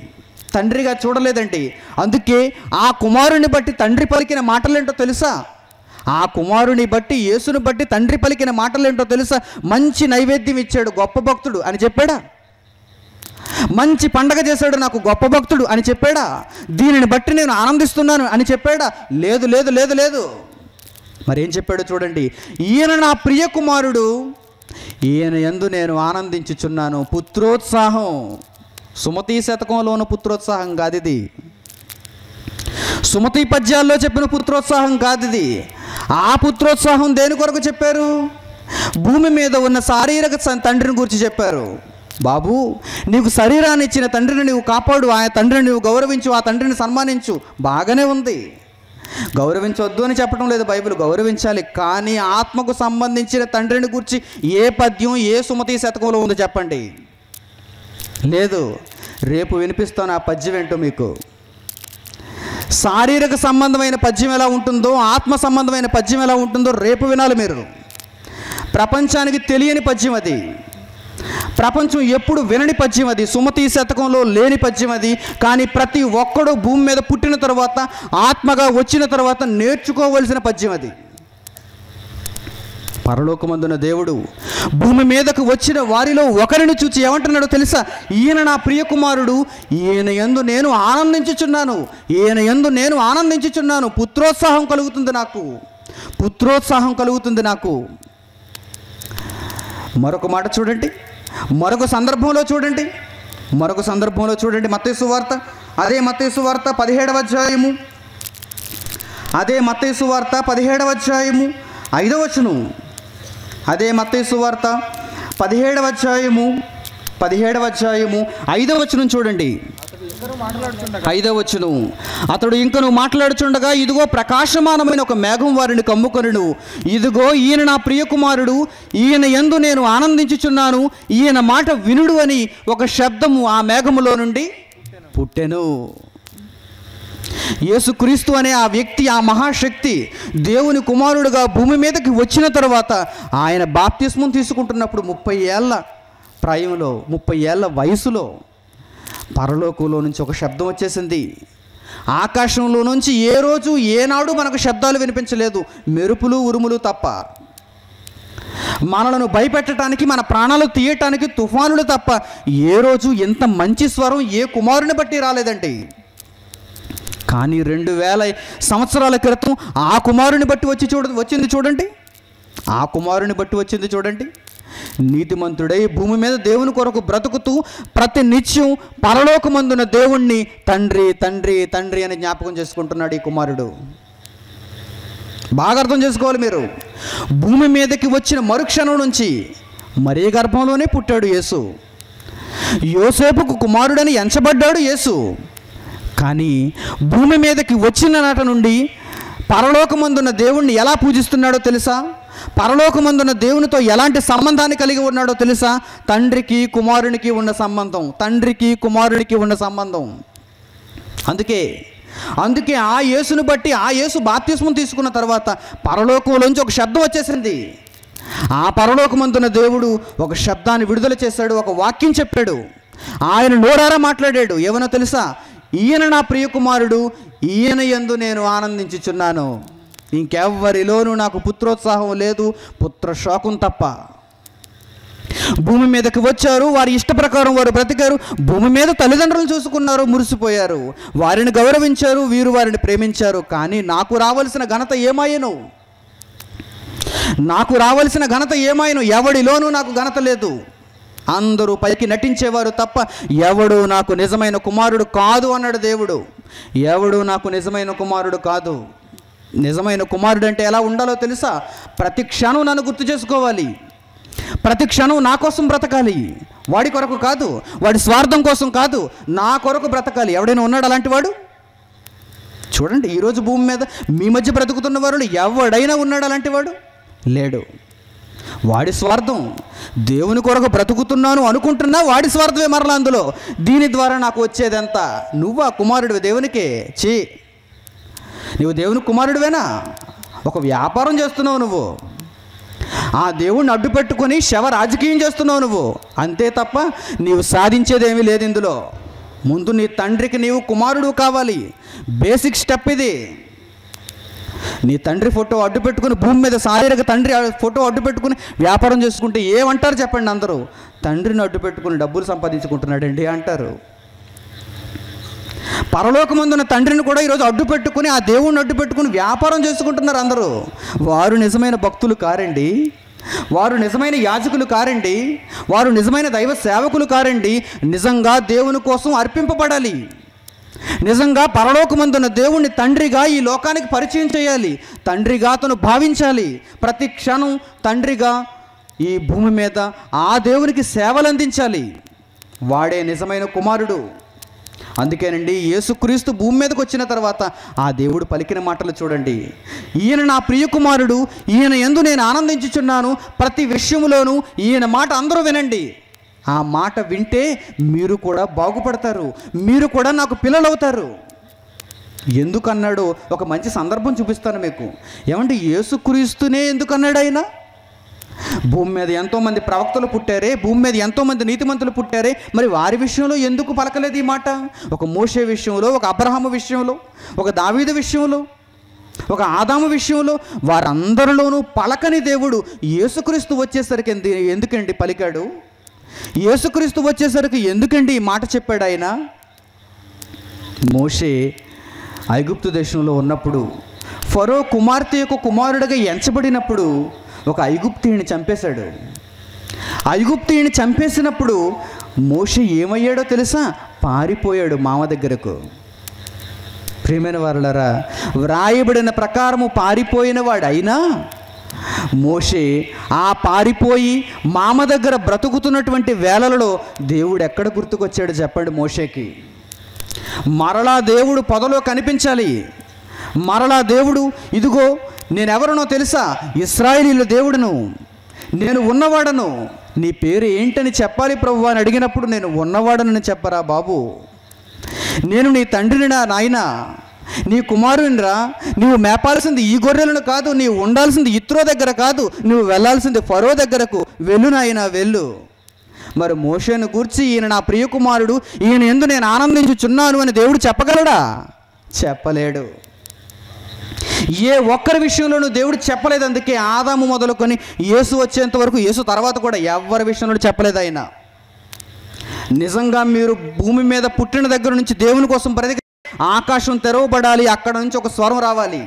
తండ్రిగా చూడలేదండి. అందుకే ఆ కుమారుని బట్టి తండ్రి పలికిన మాటలేంటో తెలుసా? ఆ కుమారుని బట్టి, యేసుని బట్టి తండ్రి పలికిన మాటలేంటో తెలుసా? మంచి నైవేద్యం ఇచ్చాడు, గొప్ప భక్తుడు అని చెప్పాడా? మంచి పండగ చేశాడు, నాకు గొప్ప భక్తుడు అని చెప్పాడా? దీనిని బట్టి నేను ఆనందిస్తున్నాను అని చెప్పాడా? లేదు లేదు లేదు లేదు. మరేం చెప్పాడో చూడండి. ఈయన నా ప్రియ కుమారుడు, ఈయన యందు నేను ఆనందించుచున్నాను. పుత్రోత్సాహం. సుమతి శతకంలోని పుత్రోత్సాహం కాదు ఇది, సుమతి పద్యాల్లో చెప్పిన పుత్రోత్సాహం కాదు ఇది. ఆ పుత్రోత్సాహం దేని కొరకు చెప్పారు? భూమి మీద ఉన్న శారీరక తండ్రిని గురించి చెప్పారు. బాబు, నీకు శరీరాన్ని ఇచ్చిన తండ్రిని నువ్వు కాపాడు, ఆ తండ్రిని నువ్వు గౌరవించు, ఆ తండ్రిని సన్మానించు. బాగానే ఉంది, గౌరవించవద్దు అని చెప్పడం లేదు బైబిల్, గౌరవించాలి. కానీ ఆత్మకు సంబంధించిన తండ్రిని గురించి ఏ పద్యం, ఏ సుమతి శతకంలో ఉందో చెప్పండి. లేదు. రేపు వినిపిస్తాను ఆ పద్యం ఏంటో మీకు. శారీరక సంబంధమైన పద్యం ఎలా ఉంటుందో, ఆత్మ సంబంధమైన పద్యం ఎలా ఉంటుందో రేపు వినాలి మీరు. ప్రపంచానికి తెలియని పద్యం అది, ప్రపంచం ఎప్పుడు వినని పద్యం అది, సుమతి శతకంలో లేని పద్యం అది. కానీ ప్రతి ఒక్కడు భూమి మీద పుట్టిన తర్వాత, ఆత్మగా వచ్చిన తర్వాత నేర్చుకోవలసిన పద్యం అది. పరలోకమందున దేవుడు భూమి మీదకు వచ్చిన వారిలో ఒకరిని చూచి ఏమంటున్నాడో తెలుసా? ఈయన నా ప్రియ కుమారుడు, ఈయన యందు నేను ఆనందించుచున్నాను, ఈయన యందు నేను ఆనందించుచున్నాను. పుత్రోత్సాహం కలుగుతుంది నాకు, పుత్రోత్సాహం కలుగుతుంది నాకు. మరొక మాట చూడండి, మరొక సందర్భంలో చూడండి, మత్తయి సువార్త అదే మత్తయి సువార్త 17వ అధ్యాయము, అదే మత్తయి సువార్త 17వ అధ్యాయము 5వ వచనం. అదే మత్తయి సువార్త 17వ అధ్యాయము 5వ వచనం చూడండి. 5వ వచనం, అతడు ఇంకను మాట్లాడుచుండగా ఇదిగో ప్రకాశమానమైన ఒక మేఘం వారిని కమ్ముకొనెను. ఇదిగో ఈయన నా ప్రియకుమారుడు, ఈయన యందు నేను ఆనందించుచున్నాను, ఈయన మాట వినుడు అని ఒక శబ్దము ఆ మేఘములో నుండి పుట్టెను. యేసుక్రీస్తు అనే ఆ వ్యక్తి, ఆ మహాశక్తి దేవుని కుమారుడుగా భూమి మీదకి వచ్చిన తర్వాత ఆయన బాప్తిస్మం తీసుకుంటున్నప్పుడు 30 ఏళ్ళ ప్రాయంలో, 30 ఏళ్ళ వయసులో పరలోకంలో నుంచి ఒక శబ్దం వచ్చేసింది. ఆకాశంలో నుంచి ఏ రోజు ఏనాడు మనకు శబ్దాలు వినిపించలేదు, మెరుపులు ఉరుములు తప్ప. మనలను భయపెట్టడానికి, మన ప్రాణాలు తీయటానికి తుఫానులు తప్ప ఏ రోజు ఎంత మంచి స్వరం ఏ కుమారుని బట్టి రాలేదండి. కానీ 2000 సంవత్సరాల క్రితం ఆ కుమారుని బట్టి వచ్చింది చూడండి. ఆ కుమారుని బట్టి వచ్చింది చూడండి. నీతిమంతుడై భూమి మీద దేవుని కొరకు బ్రతుకుతూ ప్రతి నిత్యం పరలోకమందున దేవుణ్ణి తండ్రి తండ్రి తండ్రి అని జ్ఞాపకం చేసుకుంటున్నాడు ఈ కుమారుడు. బాగా అర్థం చేసుకోవాలి మీరు. భూమి మీదకి వచ్చిన మరుక్షణం నుంచి మరీ గర్భంలోనే పుట్టాడు యేసు. యోసేపుకు కుమారుడని ఎంచబడ్డాడు యేసు. కానీ భూమి మీదకి వచ్చిన నాట నుండి పరలోకమందున్న దేవుణ్ణి ఎలా పూజిస్తున్నాడో తెలుసా? పరలోకమందున్న దేవునితో ఎలాంటి సంబంధాన్ని కలిగి ఉన్నాడో తెలుసా? తండ్రికి కుమారునికి ఉన్న సంబంధం, తండ్రికి కుమారునికి ఉన్న సంబంధం. అందుకే ఆ యేసును బట్టి, ఆ యేసు బాప్తిస్మం తీసుకున్న తర్వాత పరలోకంలోంచి ఒక శబ్దం వచ్చేసింది. ఆ పరలోకమందున్న దేవుడు ఒక శబ్దాన్ని విడుదల చేశాడు, ఒక వాక్యం చెప్పాడు. ఆయన నోరారా మాట్లాడాడు. ఏమనో తెలుసా? ఈయన నా ప్రియకుమారుడు, ఈయన యందు నేను ఆనందించుచున్నాను. ఇంకెవ్వరిలోనూ నాకు పుత్రోత్సాహం లేదు, పుత్ర శోకం తప్ప. భూమి మీదకి వచ్చారు, వారి ఇష్ట ప్రకారం వారు బ్రతికారు. భూమి మీద తల్లిదండ్రులు చూసుకున్నారు, మురిసిపోయారు, వారిని గౌరవించారు, వీరు వారిని ప్రేమించారు. కానీ నాకు రావలసిన ఘనత ఏమాయను? నాకు రావలసిన ఘనత ఏమాయను? ఎవడిలోనూ నాకు ఘనత లేదు. అందరూ పైకి నటించేవారు తప్ప ఎవడు నాకు నిజమైన కుమారుడు కాదు అన్నాడు దేవుడు. ఎవడు నాకు నిజమైన కుమారుడు కాదు. నిజమైన కుమారుడు అంటే ఎలా ఉండాలో తెలుసా? ప్రతి క్షణం నన్ను గుర్తు చేసుకోవాలి, ప్రతి క్షణం నా కోసం బ్రతకాలి. వాడి కొరకు కాదు, వాడి స్వార్థం కోసం కాదు, నా కొరకు బ్రతకాలి. ఎవడైనా ఉన్నాడు అలాంటి వాడు? చూడండి, ఈరోజు భూమి మీద మీ మధ్య బ్రతుకుతున్న వారు ఎవడైనా ఉన్నాడు అలాంటి వాడు? లేడు. వాడి స్వార్థం. దేవుని కొరకు బ్రతుకుతున్నాను అనుకుంటున్నా వాడి స్వార్థమే మరలా అందులో. దీని ద్వారా నాకు వచ్చేదంతా? నువ్వా కుమారుడివి దేవునికే? నువ్వు దేవుని కుమారుడివేనా? ఒక వ్యాపారం చేస్తున్నావు నువ్వు, ఆ దేవుణ్ణి అడ్డు పెట్టుకొని శవ రాజకీయం చేస్తున్నావు నువ్వు, అంతే తప్ప నీవు సాధించేదేమీ లేదు ఇందులో. ముందు నీ తండ్రికి నీవు కుమారుడు కావాలి. బేసిక్ స్టెప్ ఇది. నీ తండ్రి ఫోటో అడ్డు పెట్టుకుని భూమి మీద శారీరక తండ్రి ఫోటో అడ్డు పెట్టుకుని వ్యాపారం చేసుకుంటే ఏమంటారు చెప్పండి? అందరూ తండ్రిని అడ్డు పెట్టుకుని డబ్బులు సంపాదించుకుంటున్నాడండి అంటారు. పరలోకమందున్న తండ్రిని కూడా ఈరోజు అడ్డు పెట్టుకుని, ఆ దేవుణ్ణి అడ్డు పెట్టుకుని వ్యాపారం చేసుకుంటున్నారు అందరూ. వారు నిజమైన భక్తులు కారండి, వారు నిజమైన యాజకులు కారండి, వారు నిజమైన దైవ సేవకులు కారండి. నిజంగా దేవుని కోసం అర్పింపబడాలి. నిజంగా పరలోకమందున్న దేవుణ్ణి తండ్రిగా ఈ లోకానికి పరిచయం చేయాలి. తండ్రిగా అతను భావించాలి. ప్రతి క్షణం తండ్రిగా ఈ భూమి మీద ఆ దేవునికి సేవలు అందించాలి. వాడే నిజమైన కుమారుడు. అందుకేనండి యేసుక్రీస్తు భూమి మీదకి వచ్చిన తర్వాత ఆ దేవుడు పలికిన మాటలు చూడండి. ఈయన నా ప్రియకుమారుడు, ఈయన యందు నేను ఆనందించుచున్నాను. ప్రతి విషయంలోనూ ఈయన మాట అందరూ వినండి. ఆ మాట వింటే మీరు కూడా బాగుపడతారు, మీరు కూడా నాకు పిల్లలవుతారు. ఎందుకన్నాడో ఒక మంచి సందర్భం చూపిస్తాను మీకు. ఏమంటే యేసుక్రీస్తునే ఎందుకన్నాడు ఆయన? భూమి మీద ఎంతోమంది ప్రవక్తలు పుట్టారే, భూమి మీద ఎంతోమంది నీతిమంతులు పుట్టారే, మరి వారి విషయంలో ఎందుకు పలకలేదు ఈ మాట? ఒక మోషే విషయంలో, ఒక అబ్రహాము విషయంలో, ఒక దావీదు విషయంలో, ఒక ఆదాము విషయంలో, వారందరిలోనూ పలకని దేవుడు యేసుక్రీస్తు వచ్చేసరికి ఎందుకండి పలికాడు? యేసుక్రీస్తు వచ్చేసరికి ఎందుకండి ఈ మాట చెప్పాడు ఆయన? మోషే ఐగుప్తు దేశంలో ఉన్నప్పుడు, ఫరో కుమార్తె యొక్క కుమారుడిగా ఎంచబడినప్పుడు ఒక ఐగుప్తీయుని చంపేశాడు. ఐగుప్తీయుని చంపేసినప్పుడు మోషే ఏమయ్యాడో తెలుసా? పారిపోయాడు మామ దగ్గరకు. ప్రియమైన వారలారా, వ్రాయబడిన ప్రకారము పారిపోయిన వాడు అయినా మోషే ఆ పారిపోయి మామ దగ్గర బ్రతుకుతున్నటువంటి వేళలలో దేవుడు ఎక్కడ గుర్తుకొచ్చాడు చెప్పండి మోషేకి? మరలా దేవుడు పొదలో కనిపించాలి. మరలా దేవుడు, ఇదిగో నేనెవరనో తెలుసా, ఇశ్రాయేలీయుల దేవుడును, నేను ఉన్నవాడను, నీ పేరు ఏంటని చెప్పాలి ప్రభువా అని అడిగినప్పుడు నేను ఉన్నవాడనని చెప్పరా బాబు, నేను నీ తండ్రిని నా నాయన, నీ కుమారునిరా, నువ్వు మేపాల్సింది ఈ గొర్రెలను కాదు, నీవు ఉండాల్సింది ఇత్రో దగ్గర కాదు, నువ్వు వెళ్ళాల్సింది ఫరో దగ్గరకు వెళ్ళు నాయన వెళ్ళు. మరి మోషేను గూర్చి ఈయన నా ప్రియకుమారుడు, ఈయన యందు నేను ఆనందించుచున్నాను అని దేవుడు చెప్పగలడా? చెప్పలేడు. ఏ ఒక్కరి విషయంలోనూ దేవుడు చెప్పలేదు. అందుకే ఆదాము మొదలుకొని యేసు వచ్చేంత వరకు, యేసు తర్వాత కూడా ఎవరి విషయంలో చెప్పలేదు ఆయన. నిజంగా మీరు భూమి మీద పుట్టిన దగ్గర నుంచి దేవుని కోసం బ్రతికి ఆకాశం తెరవబడాలి, అక్కడ నుంచి ఒక స్వరం రావాలి,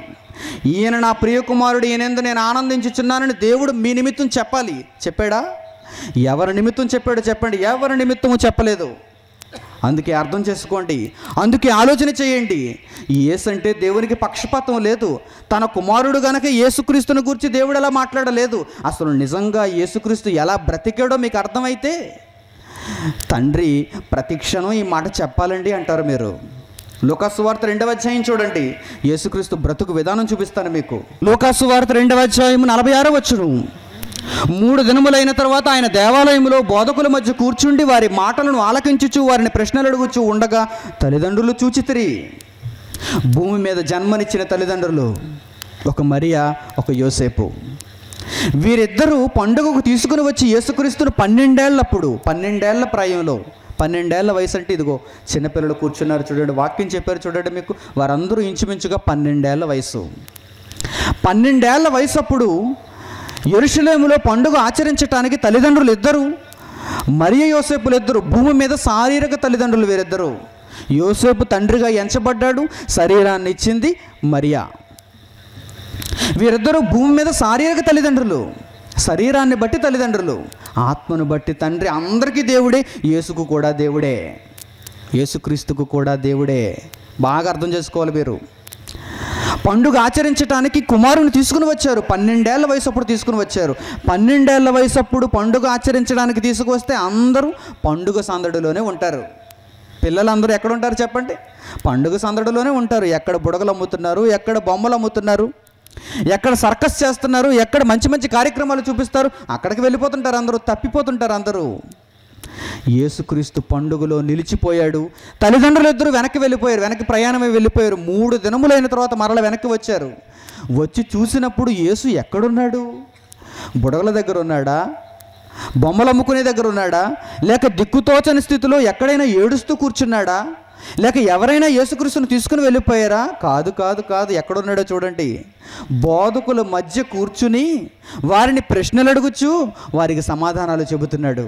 ఈయన నా ప్రియకుమారుడు, ఈయనందు నేను ఆనందించుచున్నానని దేవుడు మీ నిమిత్తం చెప్పాలి. చెప్పాడా? ఎవరి నిమిత్తం చెప్పాడు చెప్పండి? ఎవరి నిమిత్తము చెప్పలేదు. అందుకే అర్థం చేసుకోండి, అందుకే ఆలోచన చేయండి. యేసు అంటే దేవునికి పక్షపాతం లేదు. తన కుమారుడు గనక యేసుక్రీస్తుని గురించి దేవుడు ఎలా మాట్లాడలేదు? అసలు నిజంగా యేసుక్రీస్తు ఎలా బ్రతికాడో మీకు అర్థమైతే తండ్రి ప్రతి క్షణం ఈ మాట చెప్పాలండి అంటారు మీరు. లూకాసు వార్త 2వ అధ్యాయం చూడండి, యేసుక్రీస్తు బ్రతుకు విధానం చూపిస్తాను మీకు. లూకాసు వార్త 2వ అధ్యాయం 46వ వచనం. 3 దినములైన తర్వాత ఆయన దేవాలయంలో బోధకుల మధ్య కూర్చుండి వారి మాటలను ఆలకించుచు వారిని ప్రశ్నలు అడుగుచూ ఉండగా తల్లిదండ్రులు చూచితిరి. భూమి మీద జన్మనిచ్చిన తల్లిదండ్రులు, ఒక మరియా, ఒక యోసేపు. వీరిద్దరూ పండుగకు తీసుకుని వచ్చి యేసుక్రీస్తును 12 ఏళ్ల ప్రాయంలో, 12 వయసు అంటే ఇదిగో చిన్నపిల్లలు కూర్చున్నారు చూడండి, వాక్యం చెప్పారు చూడండి మీకు, వారందరూ ఇంచుమించుగా 12 వయసు. 12 వయసు అప్పుడు యెరూషలేములో పండుగ ఆచరించడానికి తల్లిదండ్రులు ఇద్దరు, మరియ యోసేపులు ఇద్దరు, భూమి మీద శారీరక తల్లిదండ్రులు వీరిద్దరు. యోసేపు తండ్రిగా ఎంచబడ్డాడు, శరీరాన్ని ఇచ్చింది మరియా. వీరిద్దరూ భూమి మీద శారీరక తల్లిదండ్రులు, శరీరాన్ని బట్టి తల్లిదండ్రులు, ఆత్మను బట్టి తండ్రి. అందరికీ దేవుడే, యేసుకు కూడా దేవుడే, యేసుక్రీస్తుకు కూడా దేవుడే. బాగా అర్థం చేసుకోవాలి మీరు. పండుగ ఆచరించడానికి కుమారుని తీసుకుని వచ్చారు. 12 వయసు అప్పుడు తీసుకుని వచ్చారు. 12 వయసు అప్పుడు పండుగ ఆచరించడానికి తీసుకువస్తే అందరూ పండుగ సందడిలోనే ఉంటారు. పిల్లలందరూ ఎక్కడ ఉంటారు చెప్పండి? పండుగ సందడిలోనే ఉంటారు. ఎక్కడ బుడగలు అమ్ముతున్నారు, ఎక్కడ బొమ్మలు అమ్ముతున్నారు, ఎక్కడ సర్కస్ చేస్తున్నారు, ఎక్కడ మంచి మంచి కార్యక్రమాలు చూపిస్తారు, అక్కడికి వెళ్ళిపోతుంటారు అందరూ, తప్పిపోతుంటారు అందరూ. యేసుక్రీస్తు పండుగలో నిలిచిపోయాడు. తల్లిదండ్రులు ఇద్దరు వెనక్కి వెళ్ళిపోయారు, వెనక్కి ప్రయాణమై వెళ్ళిపోయారు. 3 దినములైన తర్వాత మరల వెనక్కి వచ్చారు. వచ్చి చూసినప్పుడు యేసు ఎక్కడున్నాడు? బుడగల దగ్గర ఉన్నాడా? బొమ్మలు అమ్ముకునే దగ్గర ఉన్నాడా? లేక దిక్కుతోచని స్థితిలో ఎక్కడైనా ఏడుస్తూ కూర్చున్నాడా? లేక ఎవరైనా యేసుక్రీస్తుని తీసుకుని వెళ్ళిపోయారా? కాదు కాదు కాదు. ఎక్కడున్నాడో చూడండి, బోధకుల మధ్య కూర్చుని వారిని ప్రశ్నలు అడుగుచూ వారికి సమాధానాలు చెబుతున్నాడు.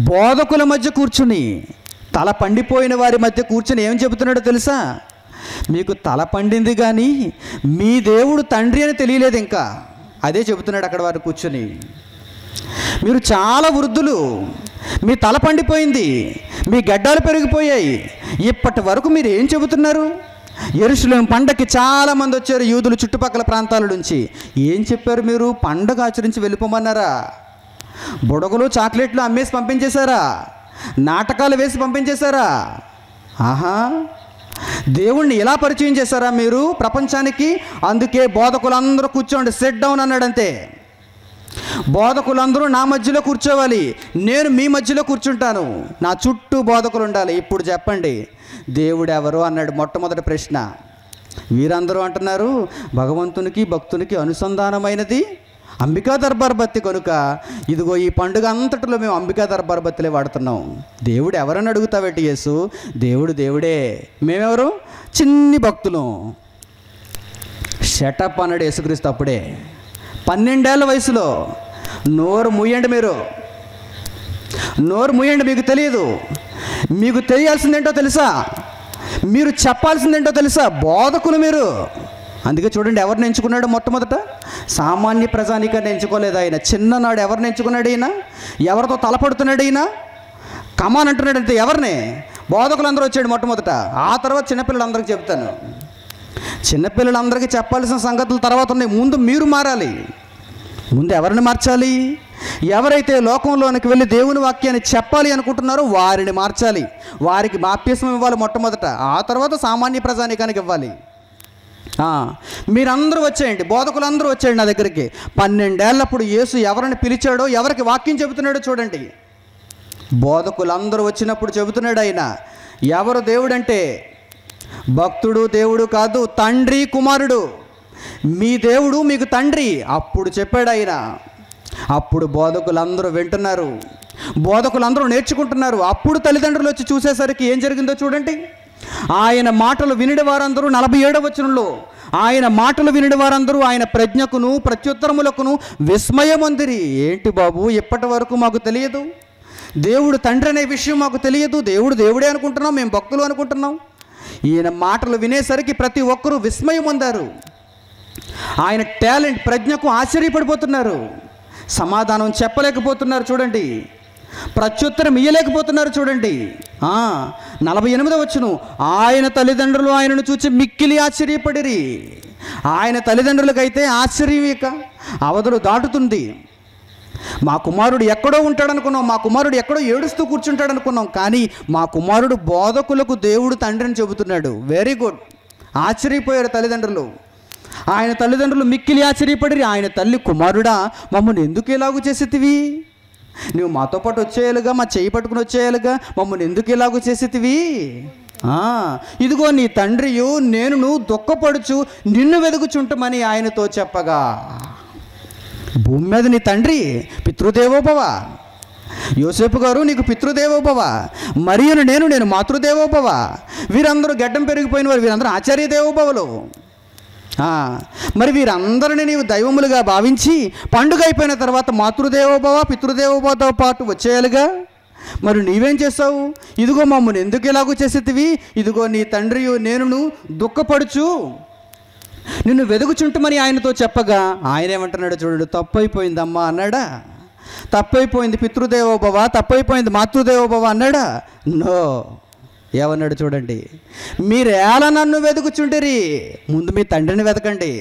బోధకుల మధ్య కూర్చుని, తల పండిపోయిన వారి మధ్య కూర్చుని ఏం చెబుతున్నాడో తెలుసా? మీకు తల పండింది కానీ మీ దేవుడు తండ్రి అని తెలియలేదు ఇంకా, అదే చెబుతున్నాడు అక్కడ వారు కూర్చుని. మీరు చాలా వృద్ధులు, మీ తల పండిపోయింది, మీ గడ్డాలు పెరిగిపోయాయి, ఇప్పటి వరకు మీరు ఏం చెబుతున్నారు? యెరూషలేము పండగకి చాలామంది వచ్చారు యూదులు చుట్టుపక్కల ప్రాంతాల నుంచి. ఏం చెప్పారు మీరు? పండగ ఆచరించి వెళ్ళిపోమన్నారా? బుడగలు చాక్లెట్లు అమ్మేసి పంపించేశారా? నాటకాలు వేసి పంపించేశారా? ఆహా, దేవుణ్ణి ఇలా పరిచయం చేశారా మీరు ప్రపంచానికి? అందుకే బోధకులందరూ కూర్చోండి, సెట్ డౌన్ అన్నాడంతే. బోధకులందరూ నా మధ్యలో కూర్చోవాలి, నేను మీ మధ్యలో కూర్చుంటాను, నా చుట్టూ బోధకులు ఉండాలి. ఇప్పుడు చెప్పండి, దేవుడు ఎవరు అన్నాడు మొట్టమొదటి ప్రశ్న. వీరందరూ అంటున్నారు భగవంతునికి భక్తునికి అనుసంధానమైనది అంబికా దర్బార్ బత్తి కనుక ఇదిగో ఈ పండుగ అంతటిలో మేము అంబికా దర్బార్ బత్తిలే వాడుతున్నాం. దేవుడు ఎవరని అడుగుతావేటి యేసు? దేవుడు దేవుడే, మేమెవరు? చిన్ని భక్తులు. షటప్ అన్నాడు యేసుక్రీస్తు అప్పుడే 12 వయసులో. నోరు మూయండి, మీరు నోరు మూయండి. మీకు తెలియదు, మీకు తెలియాల్సిందేంటో తెలుసా? మీరు చెప్పాల్సిందేంటో తెలుసా? బోధకులు మీరు. అందుకే చూడండి ఎవరిని ఎంచుకున్నాడు మొట్టమొదట? సామాన్య ప్రజానికాన్ని ఎంచుకోలేదు ఆయన. చిన్ననాడు ఎవరిని ఎంచుకున్నాడు ఈయన? ఎవరితో తలపడుతున్నాడు ఈయన? కమాన్ అంటున్నాడు అంటే ఎవరిని? బోధకులందరూ వచ్చాడు మొట్టమొదట. ఆ తర్వాత చిన్నపిల్లలందరికీ చెప్తాను. చిన్నపిల్లలందరికీ చెప్పాల్సిన సంగతులు తర్వాత ఉన్నాయి. ముందు మీరు మారాలి. ముందు ఎవరిని మార్చాలి? ఎవరైతే లోకంలోనికి వెళ్ళి దేవుని వాక్యాన్ని చెప్పాలి అనుకుంటున్నారో వారిని మార్చాలి. వారికి బాప్తిస్మం ఇవ్వాలి మొట్టమొదట. ఆ తర్వాత సామాన్య ప్రజానీకానికి ఇవ్వాలి. మీరందరూ వచ్చేయండి, బోధకులందరూ వచ్చేయండి నా దగ్గరికి. 12 ఏళ్ళప్పుడు యేసు ఎవరిని పిలిచాడో, ఎవరికి వాక్యం చెబుతున్నాడో చూడండి. బోధకులందరూ వచ్చినప్పుడు చెబుతున్నాడు ఆయన. ఎవరు దేవుడంటే భక్తుడు దేవుడు కాదు, తండ్రి కుమారుడు. మీ దేవుడు మీకు తండ్రి. అప్పుడు చెప్పాడు ఆయన. అప్పుడు బోధకులందరూ వింటున్నారు, బోధకులందరూ నేర్చుకుంటున్నారు. అప్పుడు తల్లిదండ్రులు వచ్చి చూసేసరికి ఏం జరిగిందో చూడండి. ఆయన మాటలు వినిడి వారందరూ 47వ వచనంలో ఆయన మాటలు వినిడి వారందరూ ఆయన ప్రజ్ఞకును ప్రత్యుత్తరములకును విస్మయమందిరి. ఏంటి బాబు, ఇప్పటి వరకు మాకు తెలియదు, దేవుడు తండ్రి అనే విషయం మాకు తెలియదు, దేవుడు దేవుడే అనుకుంటున్నాం, మేము భక్తులు అనుకుంటున్నాం. ఈయన మాటలు వినేసరికి ప్రతి ఒక్కరూ విస్మయం పొందారు. ఆయన టాలెంట్ ప్రజ్ఞకు ఆశ్చర్యపడిపోతున్నారు. సమాధానం చెప్పలేకపోతున్నారు చూడండి, ప్రత్యుత్తరం ఇయ్యలేకపోతున్నారు చూడండి. 48వ వచనం, ఆయన తల్లిదండ్రులు ఆయనను చూచి మిక్కిలి ఆశ్చర్యపడిరి. ఆయన తల్లిదండ్రులకైతే ఆశ్చర్యం ఇక అవధులు దాటుతుంది. మా కుమారుడు ఎక్కడో ఉంటాడనుకున్నాం, మా కుమారుడు ఎక్కడో ఏడుస్తూ కూర్చుంటాడు అనుకున్నాం, కానీ మా కుమారుడు బోధకులకు దేవుడు తండ్రిని చెబుతున్నాడు. Very good. ఆశ్చర్యపోయారు తల్లిదండ్రులు. ఆయన తల్లిదండ్రులు మిక్కిలి ఆశ్చర్యపడిరి. ఆయన తల్లి, కుమారుడా మమ్మల్ని ఎందుకు ఇలాగూ చేసేతివి? నువ్వు మాతో పాటు వచ్చేయాలిగా, మా చేయి పట్టుకుని వచ్చేయాలిగా, మమ్మల్ని ఎందుకు ఇలాగూ చేసేతివి? ఇదిగో నీ తండ్రియు నేను దుఃఖపడుచు నిన్ను వెదుగుచుంటమని ఆయనతో చెప్పగా. భూమి మీద నీ తండ్రి పితృదేవోభవ, యోసేపు గారు నీకు పితృదేవోభవ, మరియును నేను మాతృదేవోభవ. వీరందరూ గడ్డం పెరిగిపోయిన వారు, వీరందరూ ఆచార్య దేవోభవలు. మరి వీరందరినీ నీవు దైవములుగా భావించి పండుగ అయిపోయిన తర్వాత మాతృదేవోభవ పితృదేవోభవతో పాటు వచ్చేయాలిగా. మరి నీవేం చేస్తావు? ఇదిగో మమ్మల్ని ఎందుకు ఇలాగూ చేసేటివి? ఇదిగో నీ తండ్రియు నేను దుఃఖపడుచు నిన్ను వెదుగుచుంటమని ఆయనతో చెప్పగా ఆయన ఏమంటున్నాడు చూడండి, తప్పైపోయిందమ్మా అన్నాడా? తప్పైపోయింది పితృదేవోభవ, తప్పైపోయింది మాతృదేవోభవ అన్నాడా? నో. ఏమన్నాడు చూడండి, మీరేళ నన్ను వెతుకుచుంటిరి, ముందు మీ తండ్రిని వెతకండి.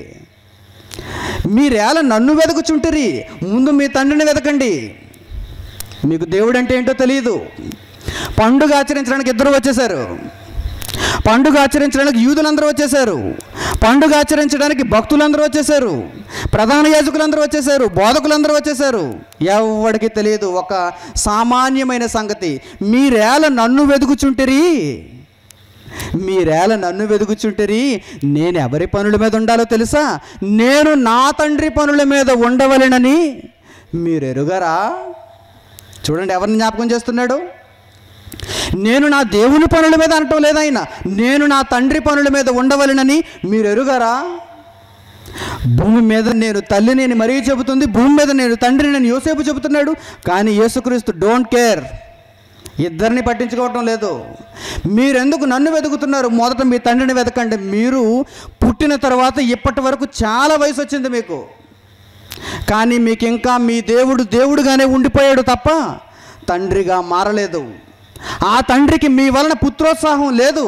మీరేళ నన్ను వెతుకుచుంటిరి, ముందు మీ తండ్రిని వెతకండి. మీకు దేవుడు అంటే ఏంటో తెలియదు. పండుగ ఆచరించడానికి ఇద్దరు వచ్చేసారు. పండుగ ఆచరించడానికి యూదులందరూ వచ్చేసారు. పండుగ ఆచరించడానికి భక్తులందరూ వచ్చేసారు. ప్రధాన యాజకులందరూ వచ్చేసారు. బోధకులందరూ వచ్చేసారు. ఎవరికి తెలియదు ఒక సామాన్యమైన సంగతి, మీరేళ నన్ను వెతుకుచుంటిరి, మీరేళ నన్ను వెతుకుచుంటిరి. నేను ఎవరి పనుల మీద ఉండాలో తెలుసా? నేను నా తండ్రి పనుల మీద ఉండవలెనని మీరు ఎరుగరా? చూడండి ఎవరిని జ్ఞాపకం చేస్తున్నాడు. నేను నా దేవుని పనుల మీద అనటం లేదు ఆయన, నేను నా తండ్రి పనుల మీద ఉండవలెనని మీరు ఎరుగరా? భూమి మీద నేను తల్లిని అని మరీ చెబుతుంది, భూమి మీద నేను తండ్రిని అని యోసేపు చెబుతున్నాడు. కానీ యేసుక్రీస్తు డోంట్ కేర్, ఇద్దరిని పట్టించుకోవటం లేదు. మీరెందుకు నన్ను వెతుకుతున్నారు? మొదట మీ తండ్రిని వెతకండి. మీరు పుట్టిన తర్వాత ఇప్పటి వరకు చాలా వయసు వచ్చింది మీకు, కానీ మీకు ఇంకా మీ దేవుడు దేవుడుగానే ఉండిపోయాడు తప్ప తండ్రిగా మారలేదు. ఆ తండ్రికి మీ వలన పుత్రోత్సాహం లేదు.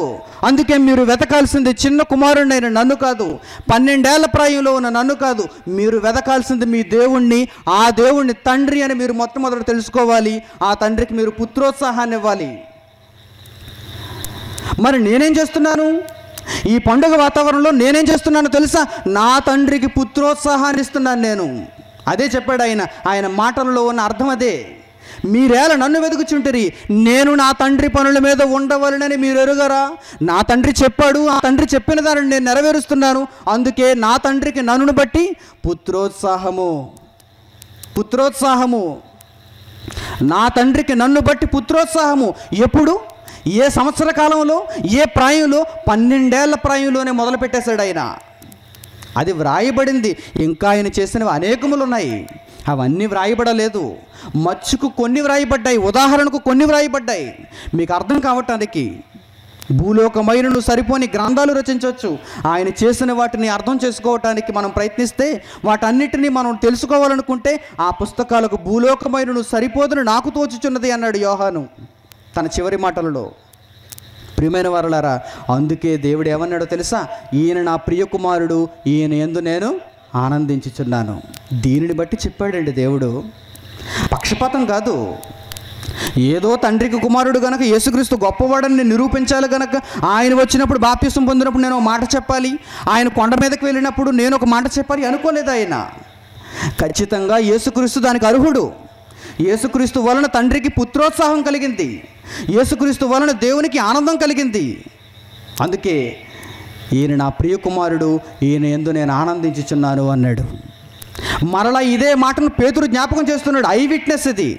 అందుకే మీరు వెతకాల్సింది చిన్న కుమారుడైన నన్ను కాదు, 12 ఏళ్ల ప్రాయంలో ఉన్న నన్ను కాదు. మీరు వెతకాల్సింది మీ దేవుణ్ణి. ఆ దేవుణ్ణి తండ్రి అని మీరు మొట్టమొదట తెలుసుకోవాలి. ఆ తండ్రికి మీరు పుత్రోత్సాహాన్ని ఇవ్వాలి. మరి నేనేం చేస్తున్నాను? ఈ పండుగ వాతావరణంలో నేనేం చేస్తున్నానో తెలుసా? నా తండ్రికి పుత్రోత్సాహాన్ని ఇస్తున్నాను నేను. అదే చెప్పాడు ఆయన. ఆయన మాటలలో ఉన్న అర్థం అదే. మీరేళ నన్ను వెతుకుచుంటిరి, నేను నా తండ్రి పనుల మీద ఉండవలనని మీరు ఎరుగరా? నా తండ్రి చెప్పాడు, ఆ తండ్రి చెప్పిన దానిని నేను నెరవేరుస్తున్నాను. అందుకే నా తండ్రికి నన్నును బట్టి పుత్రోత్సాహము, పుత్రోత్సాహము. నా తండ్రికి నన్ను బట్టి పుత్రోత్సాహము. ఎప్పుడు? ఏ సంవత్సర కాలంలో, ఏ ప్రాయంలో? 12 ఏళ్ల ప్రాయంలోనే మొదలు పెట్టేశాడు ఆయన. అది వ్రాయబడింది. ఇంకా ఆయన చేసినవి అనేకములు ఉన్నాయి, అవన్నీ వ్రాయబడలేదు. మచ్చుకు కొన్ని వ్రాయబడ్డాయి, ఉదాహరణకు కొన్ని వ్రాయబడ్డాయి. మీకు అర్థం కావటానికి భూలోకమైనను సరిపోని గ్రంథాలు రచించవచ్చు. ఆయన చేసిన వాటిని అర్థం చేసుకోవటానికి మనం ప్రయత్నిస్తే, వాటన్నిటినీ మనం తెలుసుకోవాలనుకుంటే ఆ పుస్తకాలకు భూలోకమైనను సరిపోదని నాకు తోచుచున్నది అన్నాడు యోహాను. తన చివరి మాటలలో. ప్రియమైన వారలారా, అందుకే దేవుడు ఏమన్నాడో తెలుసా? ఈయన నా ప్రియ కుమారుడు, ఈయన యందు నేను ఆనందించుచున్నాను. దీనిని బట్టి చెప్పాడండి దేవుడు. పక్షపాతం కాదు. ఏదో తండ్రికి కుమారుడు గనక యేసుక్రీస్తు గొప్పవాడని నేను నిరూపించాలి గనక ఆయన వచ్చినప్పుడు బాప్తిసం పొందినప్పుడు నేను ఒక మాట చెప్పాలి, ఆయన కొండ మీదకి వెళ్ళినప్పుడు నేను ఒక మాట చెప్పాలి అనుకోలేదు ఆయన. ఖచ్చితంగా యేసుక్రీస్తు దానికి అర్హుడు. యేసుక్రీస్తు వలన తండ్రికి పుత్రోత్సాహం కలిగింది, యేసుక్రీస్తు వలన దేవునికి ఆనందం కలిగింది. అందుకే ఈయన నా ప్రియ కుమారుడు, ఈయన యందు నేను ఆనందించుచున్నాను అన్నాడు. మరలా ఇదే మాటను పేతురు జ్ఞాపకం చేస్తున్నాడు. ఐ విట్నెస్ ఇది.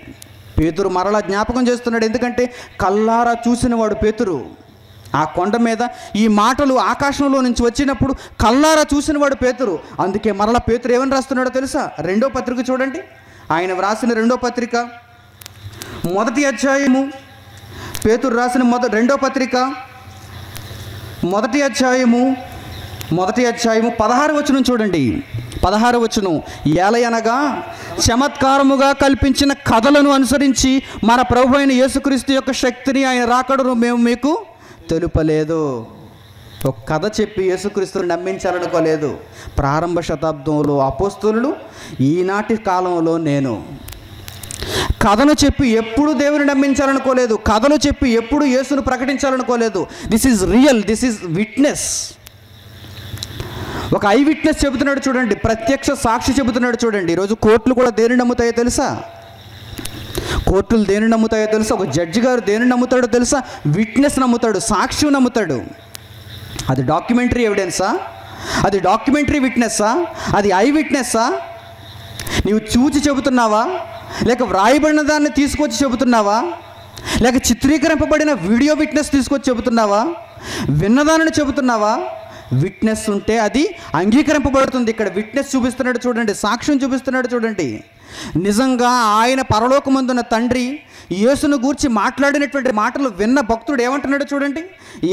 పేతురు మరలా జ్ఞాపకం చేస్తున్నాడు. ఎందుకంటే కల్లారా చూసినవాడు పేతురు. ఆ కొండ మీద ఈ మాటలు ఆకాశంలో నుంచి వచ్చినప్పుడు కల్లారా చూసినవాడు పేతురు. అందుకే మరలా పేతురు ఏమని రాస్తున్నాడో తెలుసా? 2వ పత్రిక చూడండి. ఆయన వ్రాసిన 2వ పత్రిక 1వ అధ్యాయము, పేతురు రాసిన 2వ పత్రిక 1వ అధ్యాయము 16వ వచనం చూడండి. 16వ వచనం, ఏలయనగా చమత్కారముగా కల్పించిన కథలను అనుసరించి మన ప్రభు అయిన యేసుక్రీస్తు యొక్క శక్తిని, ఆయన రాకడను మేము మీకు తెలుపలేదు. ఒక కథ చెప్పి యేసుక్రీస్తుని నమ్మించాలనుకోలేదు. ప్రారంభ శతాబ్దంలో అపోస్తలులు, ఈనాటి కాలంలో నేను కథను చెప్పి ఎప్పుడు దేవుని నమ్మించాలనుకోలేదు. కథలు చెప్పి ఎప్పుడు యేసును ప్రకటించాలనుకోలేదు. This is real, this is witness. ఒక ఐ విట్నెస్ చెబుతున్నాడు చూడండి, ప్రత్యక్ష సాక్షి చెబుతున్నాడు చూడండి. ఈరోజు కోర్టులు కూడా దేనిని నమ్ముతాయో తెలుసా? కోర్టులు దేనిని నమ్ముతాయో తెలుసా? ఒక జడ్జి గారు దేనిని నమ్ముతాడో తెలుసా? విట్నెస్ నమ్ముతాడు, సాక్షి నమ్ముతాడు. అది డాక్యుమెంటరీ ఎవిడెన్సా? అది డాక్యుమెంటరీ విట్నెస్సా? అది ఐ విట్నెస్సా? నీవు చూచి చెబుతున్నావా, లేక వ్రాయబడిన దాన్ని తీసుకొచ్చి చెబుతున్నావా, లేక చిత్రీకరింపబడిన వీడియో విట్నెస్ తీసుకొచ్చి చెబుతున్నావా, విన్నదానిని చెబుతున్నావా? విట్నెస్ ఉంటే అది అంగీకరింపబడుతుంది. ఇక్కడ విట్నెస్ చూపిస్తున్నాడు చూడండి, సాక్ష్యం చూపిస్తున్నాడు చూడండి. నిజంగా ఆయన పరలోకమందున్న తండ్రి యేసును గూర్చి మాట్లాడినటువంటి మాటలు విన్న భక్తుడు ఏమంటున్నాడో చూడండి.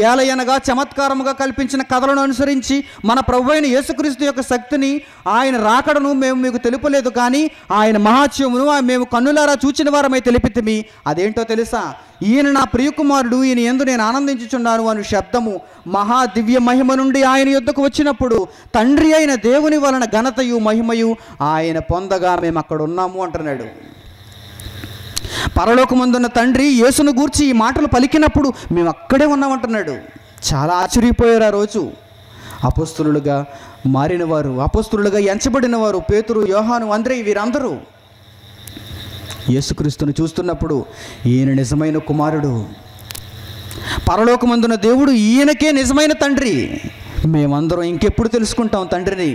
ఏలయనగా చమత్కారముగా కల్పించిన కథలను అనుసరించి మన ప్రభువైన యేసుక్రీస్తు యొక్క శక్తిని, ఆయన రాకడను మేము మీకు తెలుపలేదు, కానీ ఆయన మహాత్యమును మేము కన్నులారా చూచిన వారమై తెలిపితిమి. అదేంటో తెలుసా? ఈయన నా ప్రియకుమారుడు, ఈయన యందు నేను ఆనందించుచున్నాను అను శబ్దము మహా దివ్య మహిమ నుండి ఆయన యొద్దకు వచ్చినప్పుడు తండ్రి అయిన దేవుని వలన ఘనతయు మహిమయు ఆయన పొందగా మేము అక్కడ ఉన్నాము అంటున్నాడు. పరలోకమందున్న తండ్రి యేసును గూర్చి ఈ మాటలు పలికినప్పుడు మేము అక్కడే ఉన్నామంటున్నాడు. చాలా ఆశ్చర్యపోయారు ఆ రోజు. అపోస్తలులుగా మారిన వారు, అపోస్తలులుగా ఎంచబడిన వారు పేతురు, యోహాను, అంద్రేయ వీరందరూ యేసుక్రీస్తును చూస్తున్నప్పుడు ఈయన నిజమైన కుమారుడు, పరలోకమందున్న దేవుడు ఈయనకే నిజమైన తండ్రి. మేమందరం ఇంకెప్పుడు తెలుసుకుంటాం తండ్రిని?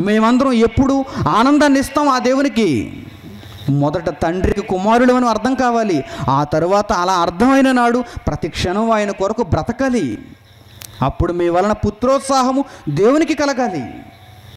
మేమందరం ఎప్పుడు ఆనందాన్ని ఇస్తాం ఆ దేవునికి? మొదట తండ్రికి కుమారుడు అని అర్థం కావాలి. ఆ తరువాత అలా అర్థమైన నాడు ప్రతి క్షణం ఆయన కొరకు బ్రతకాలి. అప్పుడు మీ వలన పుత్రోత్సాహము దేవునికి కలగాలి.